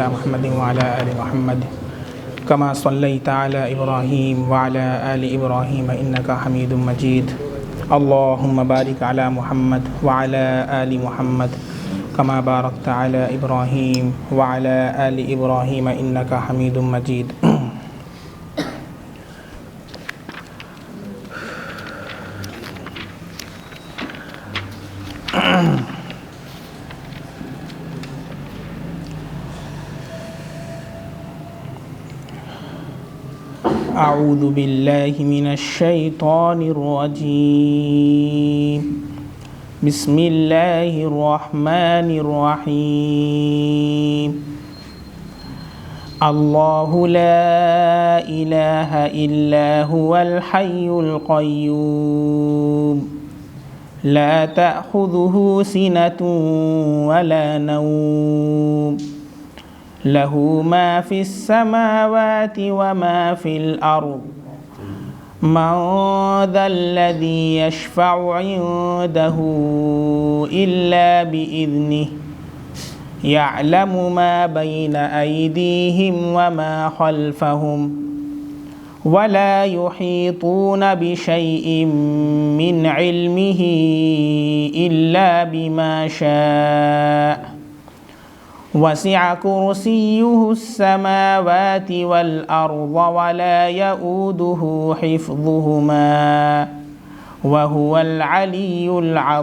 محمد وعلى آل محمد كما صليت على إبراهيم وعلى آل إبراهيم إنك حميد مجيد اللهم بارك على محمد وعلى آل محمد كما باركت على إبراهيم وعلى آل إبراهيم إنك حميد مجيد أعوذ بالله من الشيطان الرجيم بسم الله الرحمن الرحيم الله لا إله إلا هو الحي القيوم لا تأخذه سنة ولا نوم له ما في السماوات وما في الأرض من ذا الذي يشفع عنده إلا بإذنه يعلم ما بين أيديهم وما خلفهم ولا يحيطون بشيء من علمه إلا بما شاء وسع كرسيه السماوات والأرض ولا يؤوده حفظهما وهو العلي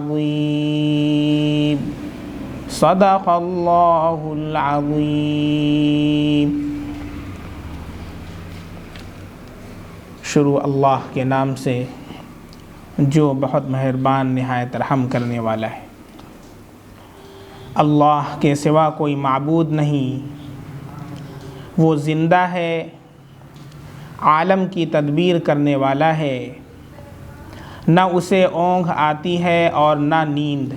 العظيم صدق الله العظيم۔ شروع اللہ کے نام سے جو بہت مہربان نہایت رحم کرنے والا ہے۔ اللہ کے سوا کوئی معبود نہیں، وہ زندہ ہے، عالم کی تدبیر کرنے والا ہے، نہ اسے اونگھ آتی ہے اور نہ نیند۔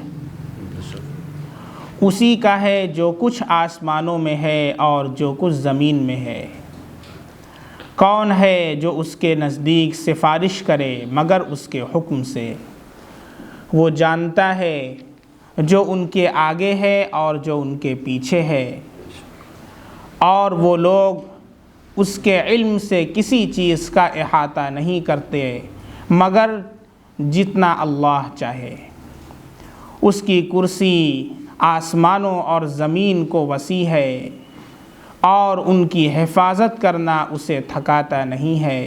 اسی کا ہے جو کچھ آسمانوں میں ہے اور جو کچھ زمین میں ہے۔ کون ہے جو اس کے نزدیک سفارش کرے مگر اس کے حکم سے؟ وہ جانتا ہے جو ان کے آگے ہے اور جو ان کے پیچھے ہے، اور وہ لوگ اس کے علم سے کسی چیز کا احاطہ نہیں کرتے مگر جتنا اللہ چاہے۔ اس کی کرسی آسمانوں اور زمین کو وسیع ہے اور ان کی حفاظت کرنا اسے تھکاتا نہیں ہے،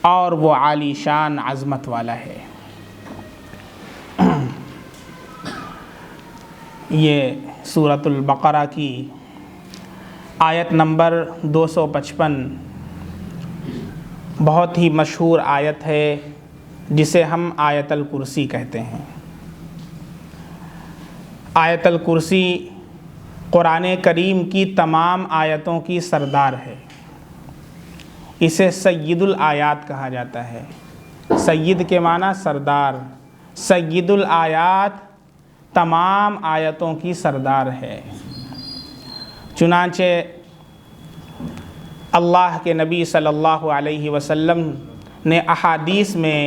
اور وہ عالی شان عظمت والا ہے۔ یہ سورۃ البقرہ کی آیت نمبر 255 بہت ہی مشہور آیت ہے جسے ہم آیت الکرسی کہتے ہیں۔ آیت الکرسی قرآن کریم کی تمام آیتوں کی سردار ہے۔ اسے سید الآیات کہا جاتا ہے۔ سید کے معنی سردار، سید الآیات تمام آیتوں کی سردار ہے۔ چنانچہ اللہ کے نبی صلی اللہ علیہ وسلم نے احادیث میں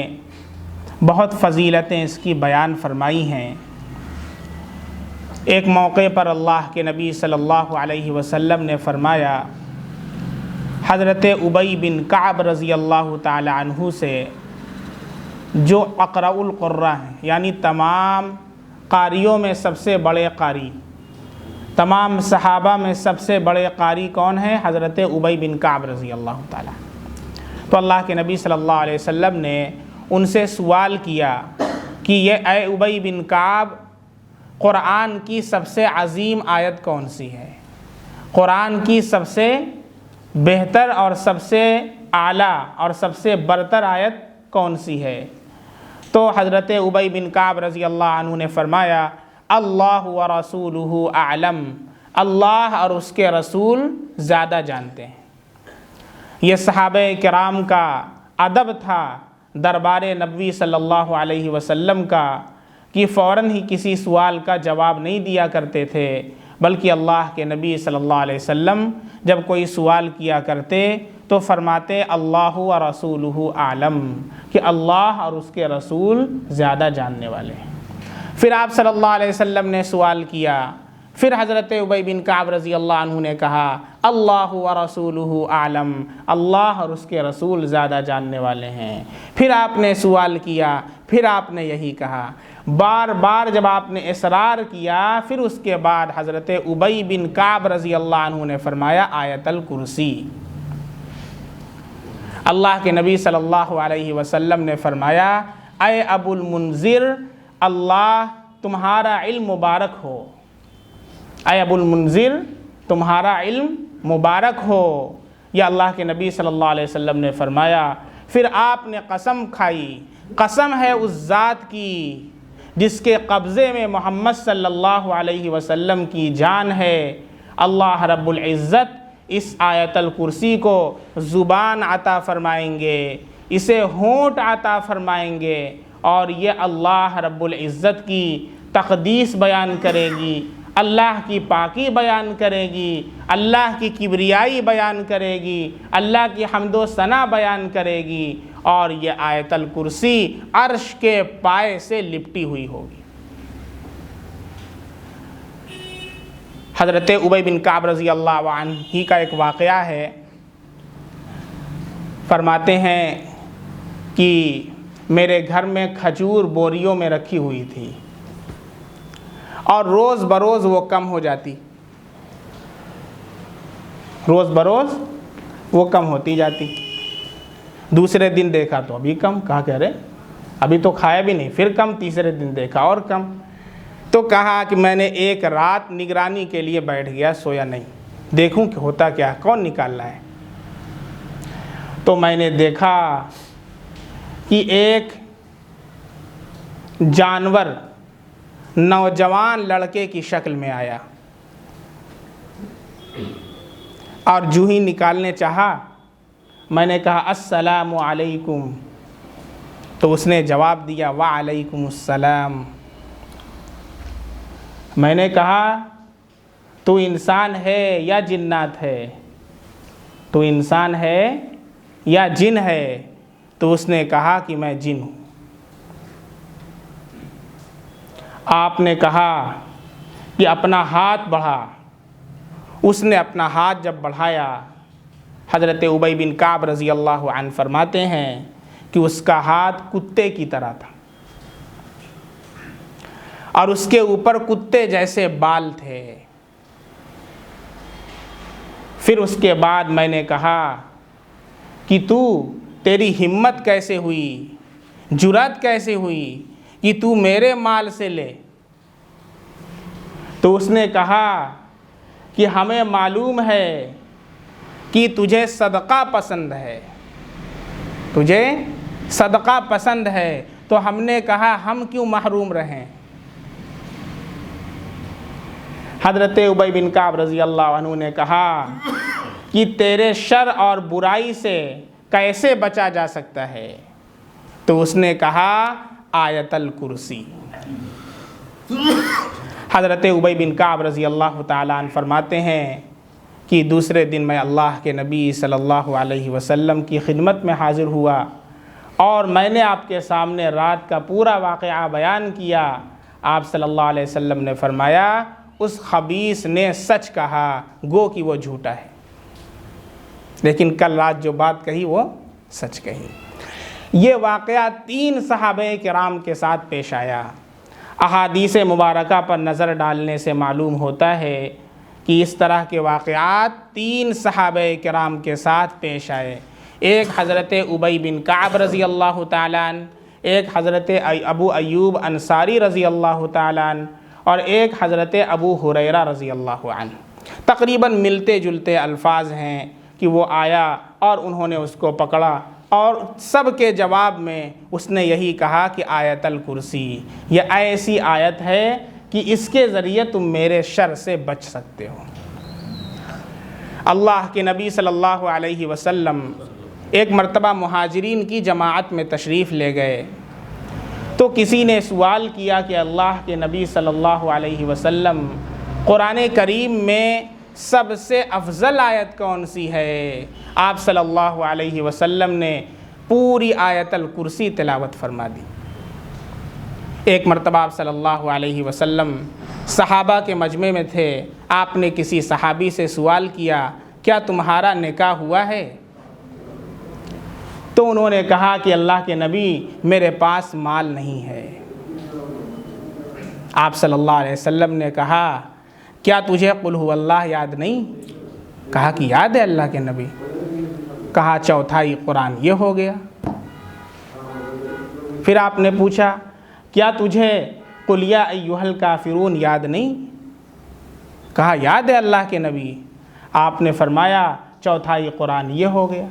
بہت فضیلتیں اس کی بیان فرمائی ہیں۔ ایک موقع پر اللہ کے نبی صلی اللہ علیہ وسلم نے فرمایا، حضرت ابی بن کعب رضی اللہ تعالی عنہ سے، جو اقرأ القراء ہیں، یعنی تمام قاریوں میں سب سے بڑے قاری، تمام صحابہ میں سب سے بڑے قاری کون ہیں؟ حضرت ابی بن کعب رضی اللہ تعالیٰ۔ تو اللہ کے نبی صلی اللہ علیہ وسلم نے ان سے سوال کیا کہ یہ اے ابی بن کعب، قرآن کی سب سے عظیم آیت کون سی ہے؟ قرآن کی سب سے بہتر اور سب سے اعلیٰ اور سب سے برتر آیت کون سی ہے؟ تو حضرت ابی بن کعب رضی اللہ عنہ نے فرمایا، اللہ ورسولہ اعلم، اللہ اور اس کے رسول زیادہ جانتے ہیں۔ یہ صحابہ کرام کا ادب تھا دربار نبوی صلی اللہ علیہ وسلم کا کہ فوراً ہی کسی سوال کا جواب نہیں دیا کرتے تھے، بلکہ اللہ کے نبی صلی اللہ علیہ وسلم جب کوئی سوال کیا کرتے تو فرماتے اللہ و رسولہ اعلم، کہ اللہ اور اس کے رسول زیادہ جاننے والے ہیں۔ پھر آپ صلی اللہ علیہ وسلم نے سوال کیا پھر حضرت ابی بن کعب رضی اللہ عنہ نے کہا اللہ و رسولہ اعلم، اللہ اور اس کے رسول زیادہ جاننے والے ہیں۔ پھر آپ نے سوال کیا، پھر آپ نے یہی کہا، بار بار جب آپ نے اصرار کیا، پھر اس کے بعد حضرت ابی بن کعب رضی اللہ عنہ نے فرمایا آیت الکرسی۔ اللہ کے نبی صلی اللہ علیہ وسلم نے فرمایا اے ابو المنذر، اللہ تمہارا علم مبارک ہو، اے ابو المنذر تمہارا علم مبارک ہو، یا اللہ کے نبی صلی اللہ علیہ وسلم نے فرمایا۔ پھر آپ نے قسم کھائی، قسم ہے اس ذات کی جس کے قبضے میں محمد صلی اللہ علیہ وسلم کی جان ہے، اللہ رب العزت اس آیت الکرسی کو زبان عطا فرمائیں گے، اسے ہونٹ عطا فرمائیں گے، اور یہ اللہ رب العزت کی تقدیس بیان کرے گی، اللہ کی پاکی بیان کرے گی، اللہ کی کبریائی بیان کرے گی، اللہ کی حمد و ثنا بیان کرے گی، اور یہ آیت الکرسی عرش کے پائے سے لپٹی ہوئی ہوگی۔ حضرت ابی بن کعب رضی اللہ عنہ ہی کا ایک واقعہ ہے، فرماتے ہیں کہ میرے گھر میں کھجور بوریوں میں رکھی ہوئی تھی، اور روز بروز وہ کم ہو جاتی، روز بروز وہ کم ہوتی جاتی۔ دوسرے دن دیکھا تو ابھی کم، کہا کہ ارے ابھی تو کھایا بھی نہیں، پھر کم، تیسرے دن دیکھا اور کم۔ تو کہا کہ میں نے ایک رات نگرانی کے لیے بیٹھ گیا، سویا نہیں، دیکھوں کہ ہوتا کیا، کون نکال رہا ہے۔ تو میں نے دیکھا کہ ایک جانور نوجوان لڑکے کی شکل میں آیا، اور جو ہی نکالنے چاہا میں نے کہا السلام علیکم، تو اس نے جواب دیا وعلیکم السلام۔ میں نے کہا تو انسان ہے یا جنات ہے، تو انسان ہے یا جن ہے؟ تو اس نے کہا کہ میں جن ہوں۔ آپ نے کہا کہ اپنا ہاتھ بڑھا، اس نے اپنا ہاتھ جب بڑھایا، حضرت ابی بن کعب رضی اللہ عنہ فرماتے ہیں کہ اس کا ہاتھ کتے کی طرح تھا، اور اس کے اوپر کتے جیسے بال تھے۔ پھر اس کے بعد میں نے کہا کہ تیری ہمت کیسے ہوئی، جرأت کیسے ہوئی کہ تو میرے مال سے لے؟ تو اس نے کہا کہ ہمیں معلوم ہے کہ تجھے صدقہ پسند ہے، تجھے صدقہ پسند ہے، تو ہم نے کہا ہم کیوں محروم رہیں۔ حضرت ابی بن کعب رضی اللہ عنہ نے کہا کہ تیرے شر اور برائی سے کیسے بچا جا سکتا ہے؟ تو اس نے کہا آیت الکرسی۔ حضرت ابی بن کعب رضی اللہ تعالیٰ عنہ فرماتے ہیں کہ دوسرے دن میں اللہ کے نبی صلی اللہ علیہ وسلم کی خدمت میں حاضر ہوا، اور میں نے آپ کے سامنے رات کا پورا واقعہ بیان کیا۔ آپ صلی اللہ علیہ وسلم نے فرمایا اس خبیث نے سچ کہا، گو کہ وہ جھوٹا ہے، لیکن کل رات جو بات کہی وہ سچ کہی۔ یہ واقعہ 3 صحابہ کرام کے ساتھ پیش آیا۔ احادیث مبارکہ پر نظر ڈالنے سے معلوم ہوتا ہے کہ اس طرح کے واقعات 3 صحابہ کرام کے ساتھ پیش آئے۔ ایک حضرت ابی بن کعب رضی اللہ تعالیٰ عنہ، ایک حضرت ابو ایوب انصاری رضی اللہ تعالیٰ عنہ، اور ایک حضرت ابو ہریرہ رضی اللہ عنہ۔ تقریباً ملتے جلتے الفاظ ہیں کہ وہ آیا اور انہوں نے اس کو پکڑا، اور سب کے جواب میں اس نے یہی کہا کہ آیت الکرسی یہ ایسی آیت ہے کہ اس کے ذریعے تم میرے شر سے بچ سکتے ہو۔ اللہ کے نبی صلی اللہ علیہ وسلم ایک مرتبہ مہاجرین کی جماعت میں تشریف لے گئے، تو کسی نے سوال کیا کہ اللہ کے نبی صلی اللہ علیہ وسلم قرآن کریم میں سب سے افضل آیت کون سی ہے؟ آپ صلی اللہ علیہ وسلم نے پوری آیت الکرسی تلاوت فرما دی۔ ایک مرتبہ آپ صلی اللہ علیہ وسلم صحابہ کے مجمع میں تھے، آپ نے کسی صحابی سے سوال کیا کیا تمہارا نکاح ہوا ہے؟ تو انہوں نے کہا کہ اللہ کے نبی میرے پاس مال نہیں ہے۔ آپ صلی اللہ علیہ وسلم نے کہا کیا تجھے قل هو اللہ یاد نہیں؟ کہا کہ یاد ہے اللہ کے نبی۔ کہا چوتھائی قرآن یہ ہو گیا۔ پھر آپ نے پوچھا کیا تجھے قل یا ایھا الکافرون یاد نہیں؟ کہا یاد ہے اللہ کے نبی۔ آپ نے فرمایا چوتھائی قرآن یہ ہو گیا۔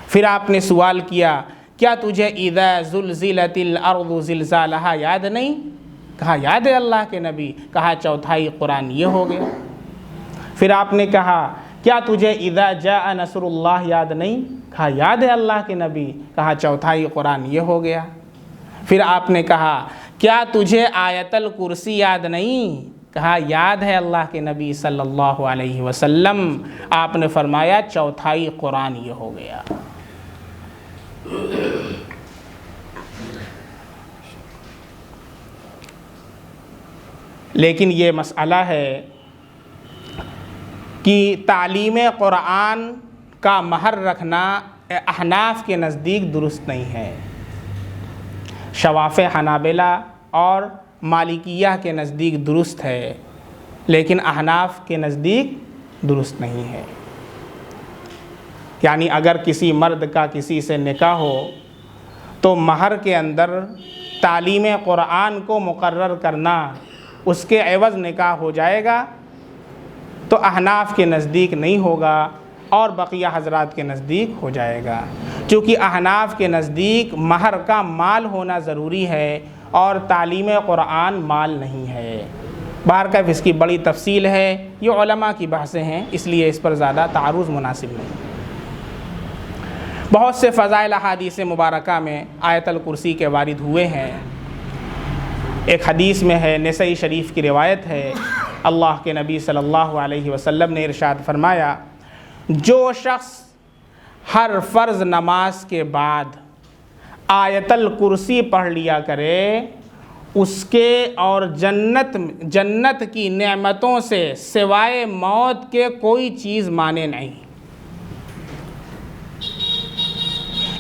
پھر آپ نے سوال کیا کیا تجھے اذا زلزلت الارض زلزالہا یاد نہیں؟ کہا یاد ہے اللہ کے نبی۔ کہا چوتھائی قرآن یہ ہو گیا۔ پھر آپ نے کہا کیا تجھے اذا جاء نصر اللہ یاد نہیں؟ کہا یاد ہے اللہ کے نبی۔ کہا چوتھائی قرآن یہ ہو گیا۔ پھر آپ نے کہا کیا تجھے آیت الکرسی یاد نہیں؟ کہا یاد ہے اللہ کے نبی صلی اللہ علیہ وسلم۔ آپ نے فرمایا چوتھائی قرآن یہ ہو گیا۔ لیکن یہ مسئلہ ہے کہ تعلیم قرآن کا مہر رکھنا احناف کے نزدیک درست نہیں ہے۔ شواف حنابلہ اور مالکیہ کے نزدیک درست ہے، لیکن احناف کے نزدیک درست نہیں ہے۔ یعنی اگر کسی مرد کا کسی سے نکاح ہو تو مہر کے اندر تعلیم قرآن کو مقرر کرنا اس کے عوض نکاح ہو جائے گا تو احناف کے نزدیک نہیں ہوگا اور بقیہ حضرات کے نزدیک ہو جائے گا، چونکہ احناف کے نزدیک مہر کا مال ہونا ضروری ہے اور تعلیم قرآن مال نہیں ہے۔ بہرکیف اس کی بڑی تفصیل ہے، یہ علماء کی بحثیں ہیں، اس لیے اس پر زیادہ تعارض مناسب نہیں۔ بہت سے فضائل احادیث مبارکہ میں آیت الکرسی کے وارد ہوئے ہیں۔ ایک حدیث میں ہے، نسائی شریف کی روایت ہے، اللہ کے نبی صلی اللہ علیہ وسلم نے ارشاد فرمایا جو شخص ہر فرض نماز کے بعد آیت الکرسی پڑھ لیا کرے اس کے اور جنت کی نعمتوں سے سوائے موت کے کوئی چیز مانے نہیں۔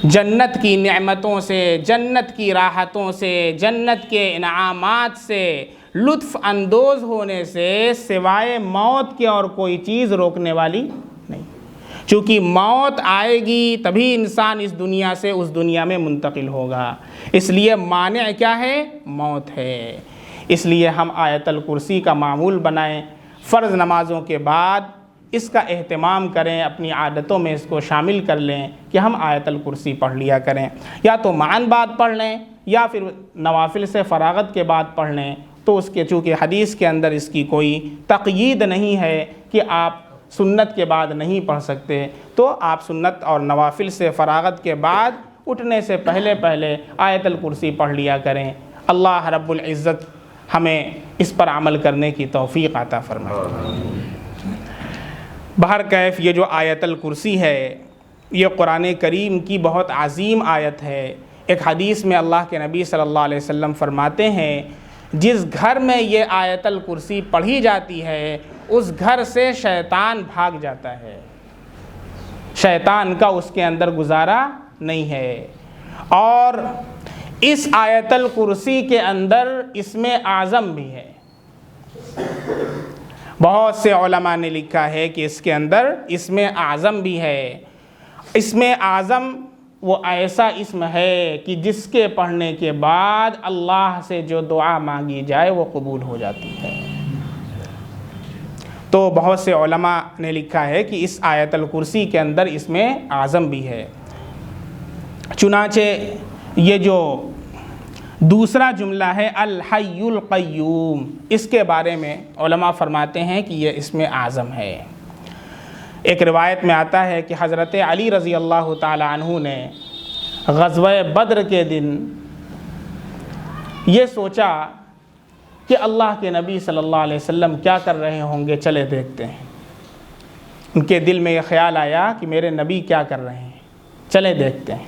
جنت کی نعمتوں سے، جنت کی راحتوں سے، جنت کے انعامات سے لطف اندوز ہونے سے سوائے موت کے اور کوئی چیز روکنے والی نہیں۔ چونکہ موت آئے گی تبھی انسان اس دنیا سے اس دنیا میں منتقل ہوگا، اس لیے مانع کیا ہے؟ موت ہے۔ اس لیے ہم آیت الکرسی کا معمول بنائیں، فرض نمازوں کے بعد اس کا اہتمام کریں، اپنی عادتوں میں اس کو شامل کر لیں کہ ہم آیت الکرسی پڑھ لیا کریں، یا تو معاً بعد پڑھ لیں یا پھر نوافل سے فراغت کے بعد پڑھ لیں۔ تو اس کے چونکہ حدیث کے اندر اس کی کوئی تقیید نہیں ہے کہ آپ سنت کے بعد نہیں پڑھ سکتے، تو آپ سنت اور نوافل سے فراغت کے بعد اٹھنے سے پہلے آیت الکرسی پڑھ لیا کریں۔ اللہ رب العزت ہمیں اس پر عمل کرنے کی توفیق عطا فرمائے۔ بہرکیف یہ جو آیت الکرسی ہے یہ قرآن کریم کی بہت عظیم آیت ہے۔ ایک حدیث میں اللہ کے نبی صلی اللہ علیہ وسلم فرماتے ہیں جس گھر میں یہ آیت الکرسی پڑھی جاتی ہے اس گھر سے شیطان بھاگ جاتا ہے، شیطان کا اس کے اندر گزارا نہیں ہے۔ اور اس آیت الکرسی کے اندر اسم اعظم بھی ہے۔ بہت سے علماء نے لکھا ہے کہ اس کے اندر اسم اعظم بھی ہے۔ اسم اعظم وہ ایسا اسم ہے کہ جس کے پڑھنے کے بعد اللہ سے جو دعا مانگی جائے وہ قبول ہو جاتی ہے۔ تو بہت سے علماء نے لکھا ہے کہ اس آیت الکرسی کے اندر اسم اعظم بھی ہے۔ چنانچہ یہ جو دوسرا جملہ ہے الحی القیوم، اس کے بارے میں علماء فرماتے ہیں کہ یہ اسم اعظم ہے۔ ایک روایت میں آتا ہے کہ حضرت علی رضی اللہ تعالی عنہ نے غزوہ بدر کے دن یہ سوچا کہ اللہ کے نبی صلی اللہ علیہ وسلم کیا کر رہے ہوں گے، چلے دیکھتے ہیں۔ ان کے دل میں یہ خیال آیا کہ میرے نبی کیا کر رہے ہیں، چلے دیکھتے ہیں۔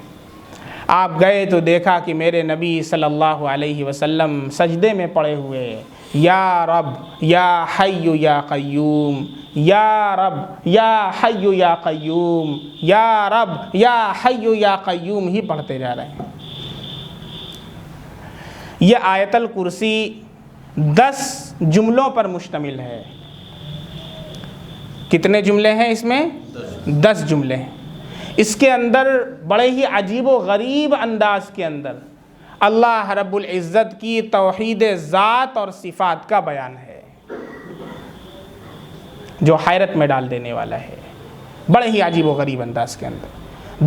آپ گئے تو دیکھا کہ میرے نبی صلی اللہ علیہ وسلم سجدے میں پڑے ہوئے، یا رب یا حی یا قیوم، یا رب یا حی یا قیوم، یا رب یا حی یا قیوم ہی پڑھتے جا رہے ہیں۔ یہ آیت الکرسی 10 جملوں پر مشتمل ہے۔ کتنے جملے ہیں اس میں؟ 10 جملے ہیں۔ اس کے اندر بڑے ہی عجیب و غریب انداز کے اندر اللہ رب العزت کی توحید ذات اور صفات کا بیان ہے، جو حیرت میں ڈال دینے والا ہے، بڑے ہی عجیب و غریب انداز کے اندر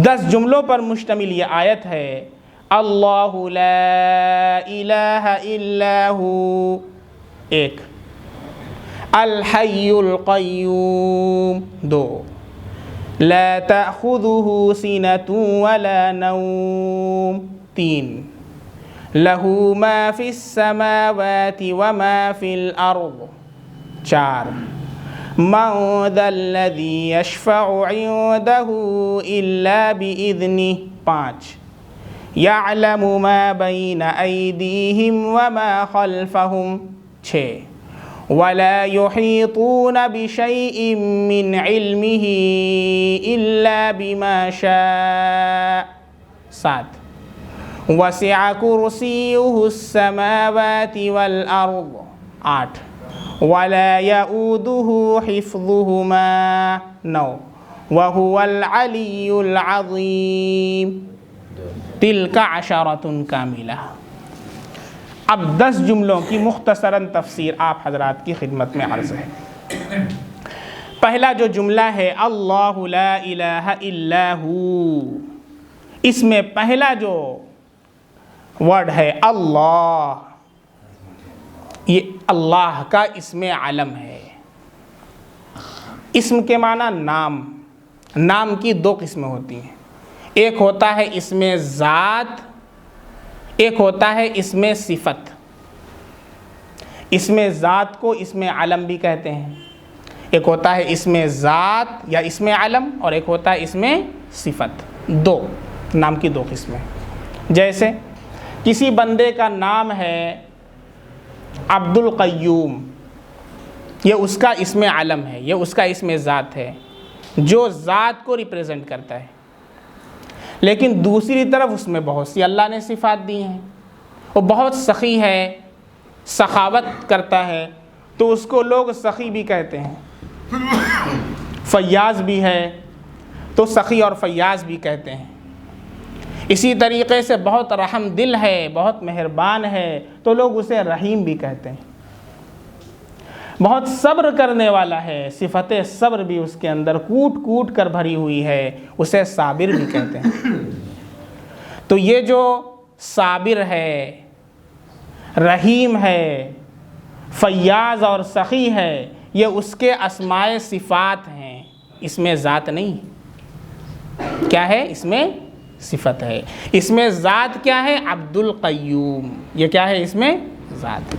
10 جملوں پر مشتمل یہ آیت ہے۔ اللہ لا الہ الا ہو، 1، الحی القیوم، 2، لا تأخذہ سنۃ ولا نوم، 3، لہ ما فی السماوات وما فی الارض، 4، من ذا الذی یشفع عنده الا بإذنہ، 5، یعلم ما بین ایدیہم وما خلفہم، 6، ولا یحیطون بشیء من علمہ الا بما شاء، 7، وسع کرسیہ السماوات والارض، 8، ولا یؤودہ حفظہما، 9، وہو العلی العظیم۔ تلک عشرۃ کاملہ۔ اب 10 جملوں کی مختصراً تفسیر آپ حضرات کی خدمت میں عرض ہے۔ پہلا جو جملہ ہے اللہ لا الہ الا ہو، اس میں پہلا جو ورڈ ہے اللہ، یہ اللہ کا اسم علم ہے۔ اسم کے معنی نام، نام کی 2 قسمیں ہوتی ہیں، ایک ہوتا ہے اسم ذات، ایک ہوتا ہے اسم صفت۔ اسم ذات کو اسم علم بھی کہتے ہیں، ایک ہوتا ہے اسم ذات یا اسم علم، اور ایک ہوتا ہے اسم صفت۔ 2 نام کی 2 قسمیں۔ جیسے کسی بندے کا نام ہے عبد القیوم، یہ اس کا اسم علم ہے، یہ اس کا اسم ذات ہے، جو ذات کو ریپریزنٹ کرتا ہے۔ لیکن دوسری طرف اس میں بہت سی اللہ نے صفات دی ہیں، وہ بہت سخی ہے، سخاوت کرتا ہے، تو اس کو لوگ سخی بھی کہتے ہیں۔ فیاض بھی ہے تو سخی اور فیاض بھی کہتے ہیں۔ اسی طریقے سے بہت رحم دل ہے، بہت مہربان ہے، تو لوگ اسے رحیم بھی کہتے ہیں۔ بہت صبر کرنے والا ہے، صفت صبر بھی اس کے اندر کوٹ کوٹ کر بھری ہوئی ہے، اسے صابر بھی کہتے ہیں۔ تو یہ جو صابر ہے، رحیم ہے، فیاض اور سخی ہے، یہ اس کے اسماء صفات ہیں، اس میں ذات نہیں۔ کیا ہے؟ اس میں صفت ہے۔ اس میں ذات کیا ہے؟ عبد القیوم، یہ کیا ہے؟ اس میں ذات۔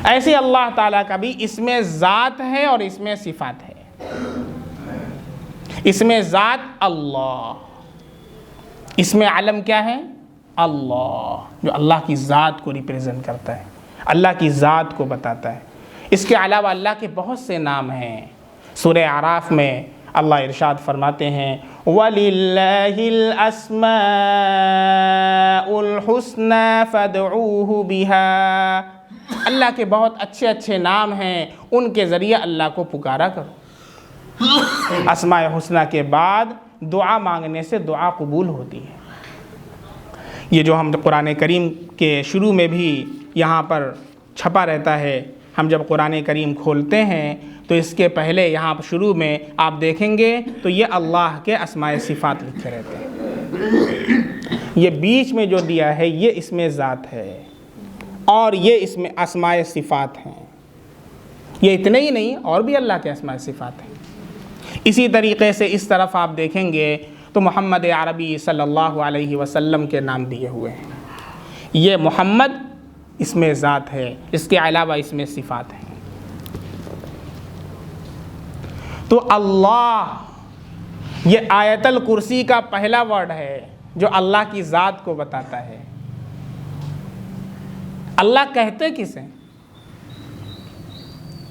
ایسے اللہ تعالیٰ کا بھی اس میں ذات ہے اور اس میں صفات ہے۔ اس میں ذات اللہ، اس میں علم کیا ہے؟ اللہ، جو اللہ کی ذات کو ریپریزنٹ کرتا ہے، اللہ کی ذات کو بتاتا ہے۔ اس کے علاوہ اللہ کے بہت سے نام ہیں۔ سورہ اعراف میں اللہ ارشاد فرماتے ہیں وَلِلَّهِ الْأَسْمَاءُ الْحُسْنَى فَادْعُوهُ بِهَا، اللہ کے بہت اچھے اچھے نام ہیں، ان کے ذریعے اللہ کو پکارا کرو۔ اسماء حسنہ کے بعد دعا مانگنے سے دعا قبول ہوتی ہے۔ یہ جو ہم قرآن کریم کے شروع میں بھی یہاں پر چھپا رہتا ہے، ہم جب قرآن کریم کھولتے ہیں تو اس کے پہلے یہاں شروع میں آپ دیکھیں گے تو یہ اللہ کے اسماء صفات لکھے رہتے ہیں۔ یہ بیچ میں جو دیا ہے یہ اسم ذات ہے اور یہ اس میں اسماء صفات ہیں۔ یہ اتنے ہی نہیں، اور بھی اللہ کے اسماء صفات ہیں۔ اسی طریقے سے اس طرف آپ دیکھیں گے تو محمد عربی صلی اللہ علیہ وسلم کے نام دیے ہوئے ہیں۔ یہ محمد اسم ذات ہے، اس کے علاوہ اسم صفات ہیں۔ تو اللہ یہ آیت الکرسی کا پہلا ورڈ ہے، جو اللہ کی ذات کو بتاتا ہے۔ اللہ کہتے کسے؟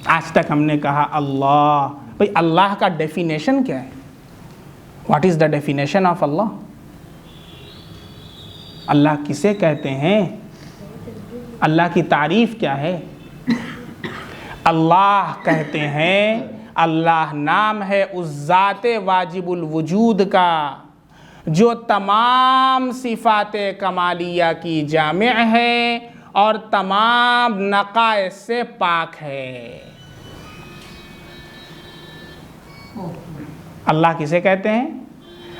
آج تک ہم نے کہا اللہ۔ بھئی اللہ کا ڈیفینیشن کیا ہے؟ What is the definition of اللہ؟ اللہ کسے کہتے ہیں؟ اللہ کی تعریف کیا ہے؟ اللہ کہتے ہیں، اللہ نام ہے اس ذات واجب الوجود کا جو تمام صفات کمالیہ کی جامع ہے اور تمام نقائص سے پاک ہے۔ اللہ کسے کہتے ہیں؟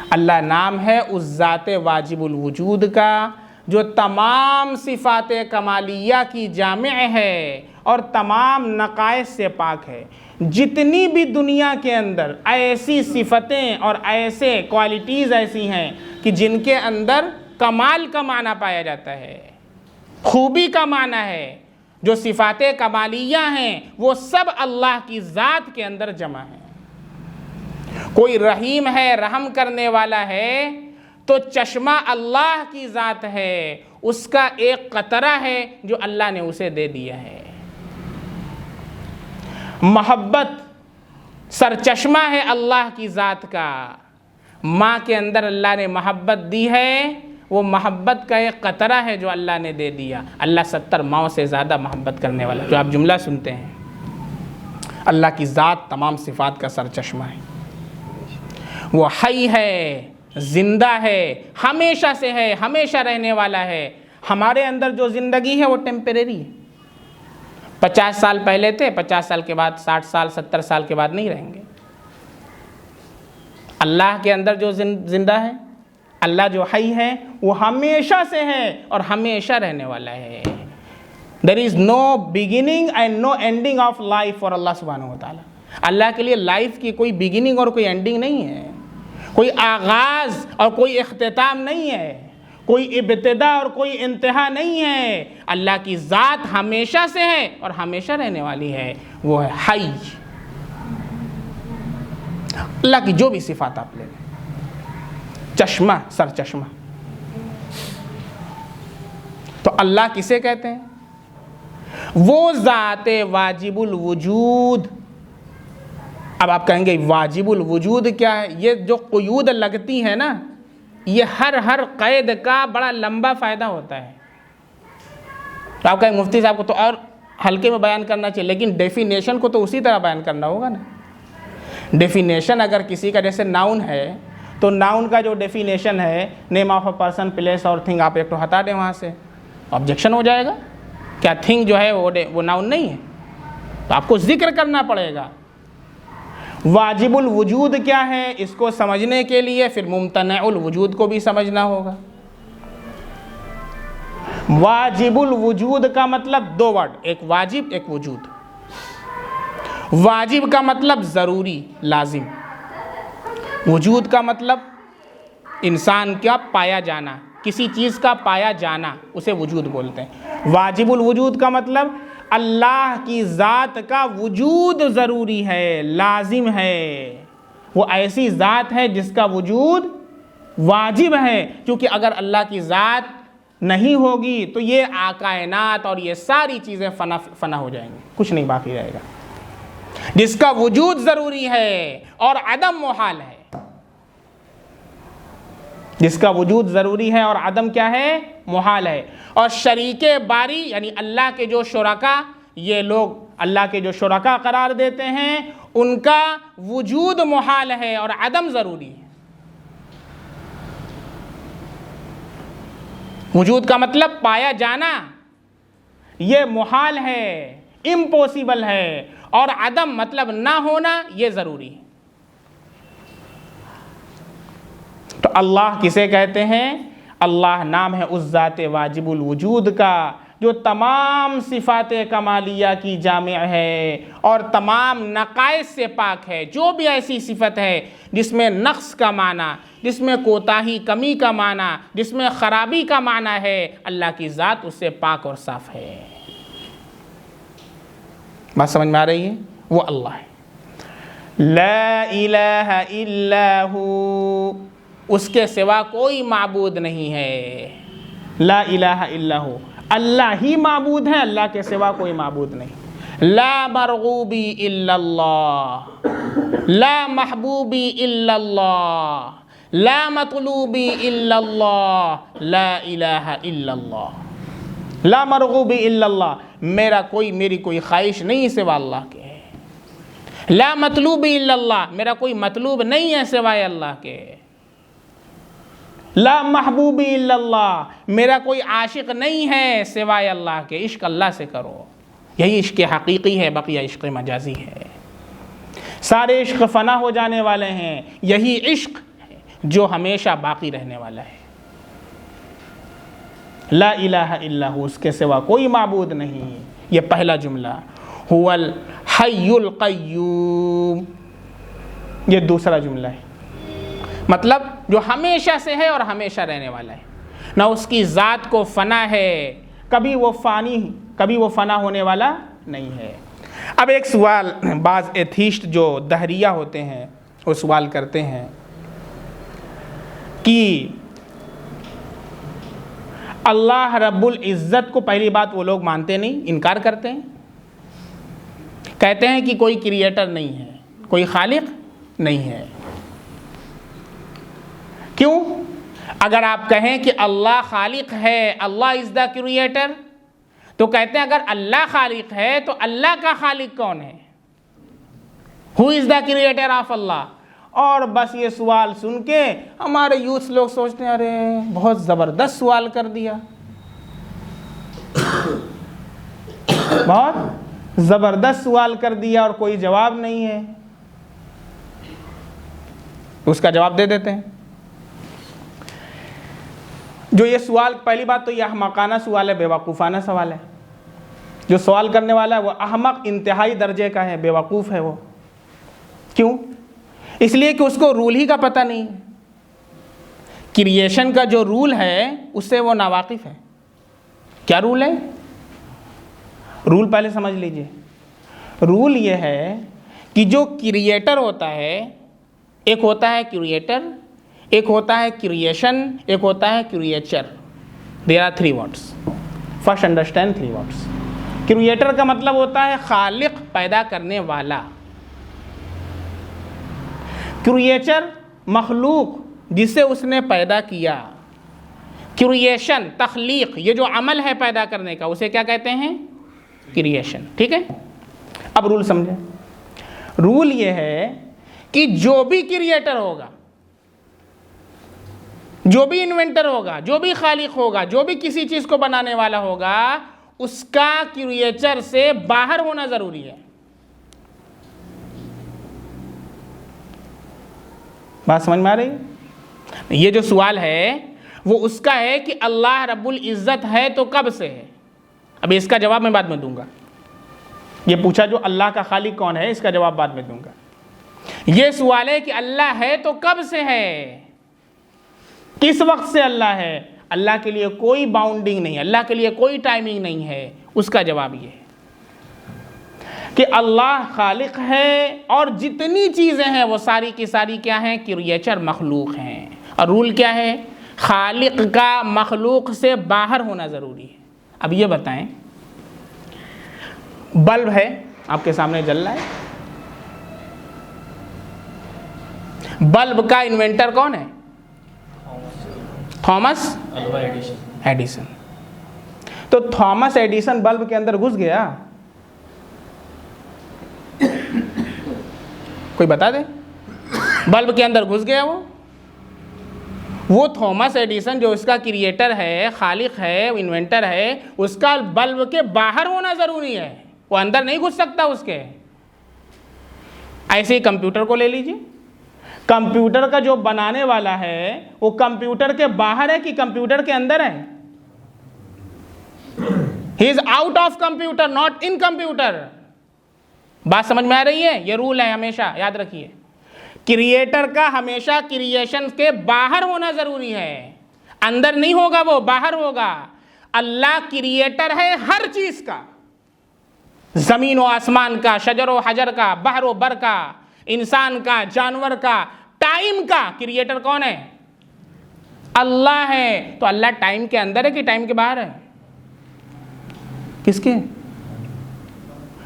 اللہ نام ہے اس ذات واجب الوجود کا جو تمام صفات کمالیہ کی جامع ہے اور تمام نقائص سے پاک ہے۔ جتنی بھی دنیا کے اندر ایسی صفتیں اور ایسے کوالٹیز ایسی ہیں کہ جن کے اندر کمال کا معنی پایا جاتا ہے، خوبی کا معنی ہے، جو صفات کمالیہ ہیں وہ سب اللہ کی ذات کے اندر جمع ہیں۔ کوئی رحیم ہے، رحم کرنے والا ہے، تو چشمہ اللہ کی ذات ہے، اس کا ایک قطرہ ہے جو اللہ نے اسے دے دیا ہے۔ محبت سرچشمہ ہے اللہ کی ذات کا، ماں کے اندر اللہ نے محبت دی ہے، وہ محبت کا ایک قطرہ ہے جو اللہ نے دے دیا۔ اللہ 70 ماؤں سے زیادہ محبت کرنے والا، جو آپ جملہ سنتے ہیں، اللہ کی ذات تمام صفات کا سرچشمہ ہے۔ وہ حی ہے، زندہ ہے، ہمیشہ سے ہے، ہمیشہ رہنے والا ہے۔ ہمارے اندر جو زندگی ہے وہ ٹیمپریری ہے، 50 سال پہلے تھے، 50 سال کے بعد 60 سال 70 سال کے بعد نہیں رہیں گے۔ اللہ کے اندر جو زندہ ہے، اللہ جو حی ہے، وہ ہمیشہ سے ہے اور ہمیشہ رہنے والا ہے۔ There is no beginning and no ending of life for Allah subhanahu wa ta'ala۔ اللہ کے لیے لائف کی کوئی بگننگ اور کوئی اینڈنگ نہیں ہے، کوئی آغاز اور کوئی اختتام نہیں ہے، کوئی ابتدا اور کوئی انتہا نہیں ہے۔ اللہ کی ذات ہمیشہ سے ہے اور ہمیشہ رہنے والی ہے، وہ ہے حی۔ اللہ کی جو بھی صفات آپ لے لیں، چشمہ سر چشمہ، تو اللہ کسے کہتے ہیں؟ وہ ذات واجب الوجود۔ اب آپ کہیں گے واجب الوجود کیا ہے؟ یہ جو قیود لگتی ہے نا، یہ ہر قید کا بڑا لمبا فائدہ ہوتا ہے۔ تو آپ کہیں مفتی صاحب کو تو اور ہلکے میں بیان کرنا چاہیے، لیکن ڈیفینیشن کو تو اسی طرح بیان کرنا ہوگا نا۔ ڈیفینیشن اگر کسی کا جیسے ناؤن ہے تو ناؤن کا جو ڈیفینیشن ہے، name of a person, place اور تھنگ، آپ ایک تو ہٹا دیں وہاں سے، آبجیکشن ہو جائے گا۔ کیا تھنگ جو ہے وہ ناؤن نہیں ہے؟ تو آپ کو ذکر کرنا پڑے گا۔ واجب الوجود کیا ہے، اس کو سمجھنے کے لیے پھر ممتنع الوجود کو بھی سمجھنا ہوگا۔ واجب الوجود کا مطلب دو ورڈ، ایک واجب ایک وجود۔ واجب کا مطلب ضروری، لازم۔ وجود کا مطلب انسان کا پایا جانا، کسی چیز کا پایا جانا، اسے وجود بولتے ہیں۔ واجب الوجود کا مطلب اللہ کی ذات کا وجود ضروری ہے، لازم ہے، وہ ایسی ذات ہے جس کا وجود واجب ہے، کیونکہ اگر اللہ کی ذات نہیں ہوگی تو یہ کائنات اور یہ ساری چیزیں فنا ہو جائیں گی، کچھ نہیں باقی رہے گا۔ جس کا وجود ضروری ہے اور عدم محال ہے، جس کا وجود ضروری ہے اور عدم کیا ہے؟ محال ہے۔ اور شریک باری یعنی اللہ کے جو شرکا، یہ لوگ اللہ کے جو شرکا قرار دیتے ہیں، ان کا وجود محال ہے اور عدم ضروری ہے۔ وجود کا مطلب پایا جانا، یہ محال ہے، امپوسیبل ہے، اور عدم مطلب نہ ہونا، یہ ضروری ہے۔ تو اللہ کسے کہتے ہیں؟ اللہ نام ہے اس ذات واجب الوجود کا جو تمام صفات کمالیہ کی جامع ہے اور تمام نقائص سے پاک ہے۔ جو بھی ایسی صفت ہے جس میں نقص کا معنی، جس میں کوتاہی کمی کا معنی، جس میں خرابی کا معنی ہے، اللہ کی ذات اس سے پاک اور صاف ہے۔ بات سمجھ میں آ رہی ہے؟ وہ اللہ ہے۔ لا الہ الا ہو، اس کے سوا کوئی معبود نہیں ہے. لا الہ الا ہو، اللہ ہی معبود ہے، اللہ کے سوا کوئی معبود نہیں. لا مرغوبی الا اللہ، لا محبوبی الا اللہ، لا مطلوبی الا اللہ، لا الہ الا اللہ. لا مرغوبی الا اللہ، میری کوئی خواہش نہیں سوا اللہ کے. لا مطلوبی الا اللہ، میرا کوئی مطلوب نہیں ہے سوائے اللہ کے. لا محبوبی الا اللہ، میرا کوئی عاشق نہیں ہے سوائے اللہ کے. عشق اللہ سے کرو، یہی عشق حقیقی ہے، بقیہ عشق مجازی ہے. سارے عشق فنا ہو جانے والے ہیں، یہی عشق ہے جو ہمیشہ باقی رہنے والا ہے. لا الہ الا ہو، اس کے سوا کوئی معبود نہیں. یہ پہلا جملہ. هو الحی القیوم، یہ دوسرا جملہ ہے. مطلب جو ہمیشہ سے ہے اور ہمیشہ رہنے والا ہے، نہ اس کی ذات کو فنا ہے، کبھی وہ فنا ہونے والا نہیں ہے. اب ایک سوال بعض ایتھیسٹ جو دہریہ ہوتے ہیں وہ سوال کرتے ہیں کہ اللہ رب العزت کو، پہلی بات وہ لوگ مانتے نہیں، انکار کرتے ہیں. کہتے ہیں کہ کوئی کریٹر نہیں ہے، کوئی خالق نہیں ہے. کیوں؟ اگر آپ کہیں کہ اللہ خالق ہے، اللہ از دا کریٹر، تو کہتے ہیں اگر اللہ خالق ہے تو اللہ کا خالق کون ہے؟ ہو از دا کریٹر آف اللہ. اور بس یہ سوال سن کے ہمارے یوتھ لوگ سوچتے ہیں ارے بہت زبردست سوال کر دیا، بہت زبردست سوال کر دیا اور کوئی جواب نہیں ہے. اس کا جواب دے دیتے ہیں. جو یہ سوال، پہلی بات تو یہ احمقانہ سوال ہے، بیوقوفانہ سوال ہے. جو سوال کرنے والا ہے وہ احمق انتہائی درجے کا ہے، بیوقوف ہے وہ. کیوں؟ اس لیے کہ اس کو رول ہی کا پتہ نہیں. کریشن کا جو رول ہے اس سے وہ ناواقف ہے. کیا رول ہے؟ رول پہلے سمجھ لیجئے. رول یہ ہے کہ جو کریٹر ہوتا ہے، ایک ہوتا ہے کریٹر، ایک ہوتا ہے کریشن، ایک ہوتا ہے creature. There are 3 words. First understand 3 words. Creator کا مطلب ہوتا ہے خالق، پیدا کرنے والا. کریچر مخلوق جسے اس نے پیدا کیا. کریشن تخلیق، یہ جو عمل ہے پیدا کرنے کا، اسے کیا کہتے ہیں؟ کریشن. ٹھیک ہے؟ اب رول سمجھیں. رول یہ ہے کہ جو بھی کریٹر ہوگا، جو بھی انوینٹر ہوگا، جو بھی خالق ہوگا، جو بھی کسی چیز کو بنانے والا ہوگا، اس کا کریچر سے باہر ہونا ضروری ہے. بات سمجھ میں آ رہی ہے؟ یہ جو سوال ہے وہ اس کا ہے کہ اللہ رب العزت ہے تو کب سے ہے. اب اس کا جواب میں بعد میں دوں گا. یہ پوچھا جو اللہ کا خالق کون ہے، اس کا جواب بعد میں دوں گا. یہ سوال ہے کہ اللہ ہے تو کب سے ہے، کس وقت سے اللہ ہے. اللہ کے لیے کوئی باؤنڈنگ نہیں، اللہ کے لیے کوئی ٹائمنگ نہیں ہے. اس کا جواب یہ ہے کہ اللہ خالق ہے اور جتنی چیزیں ہیں وہ ساری کی ساری کیا ہیں؟ کریچر، مخلوق ہیں. اور رول کیا ہے؟ خالق کا مخلوق سے باہر ہونا ضروری ہے. اب یہ بتائیں، بلب ہے آپ کے سامنے جل رہا ہے، بلب کا انوینٹر کون ہے؟ Thomas Edison. تو تھامس ایڈیسن بلب کے اندر گھس گیا؟ کوئی بتا دے. بلب کے اندر گھس گیا وہ تھامس ایڈیسن جو اس کا کریٹر ہے، خالق ہے، انوینٹر ہے، اس کا بلب کے باہر ہونا ضروری ہے، وہ اندر نہیں گھس سکتا اس کے. ایسے ہی کمپیوٹر کو لے لیجیے. کمپیوٹر کا جو بنانے والا ہے وہ کمپیوٹر کے باہر ہے کہ کمپیوٹر کے اندر ہے؟ He is out of computer, not in computer. بات سمجھ میں آ رہی ہے؟ یہ رول ہے، ہمیشہ یاد رکھیے. کریٹر کا ہمیشہ کریشن کے باہر ہونا ضروری ہے، اندر نہیں ہوگا، وہ باہر ہوگا. اللہ کریٹر ہے ہر چیز کا، زمین و آسمان کا، شجر و حجر کا، بحر و بر کا، انسان کا، جانور کا، ٹائم کا. کریٹر کون ہے؟ اللہ ہے تو اللہ ٹائم کے اندر ہے کہ ٹائم کے باہر ہے؟ کس کے؟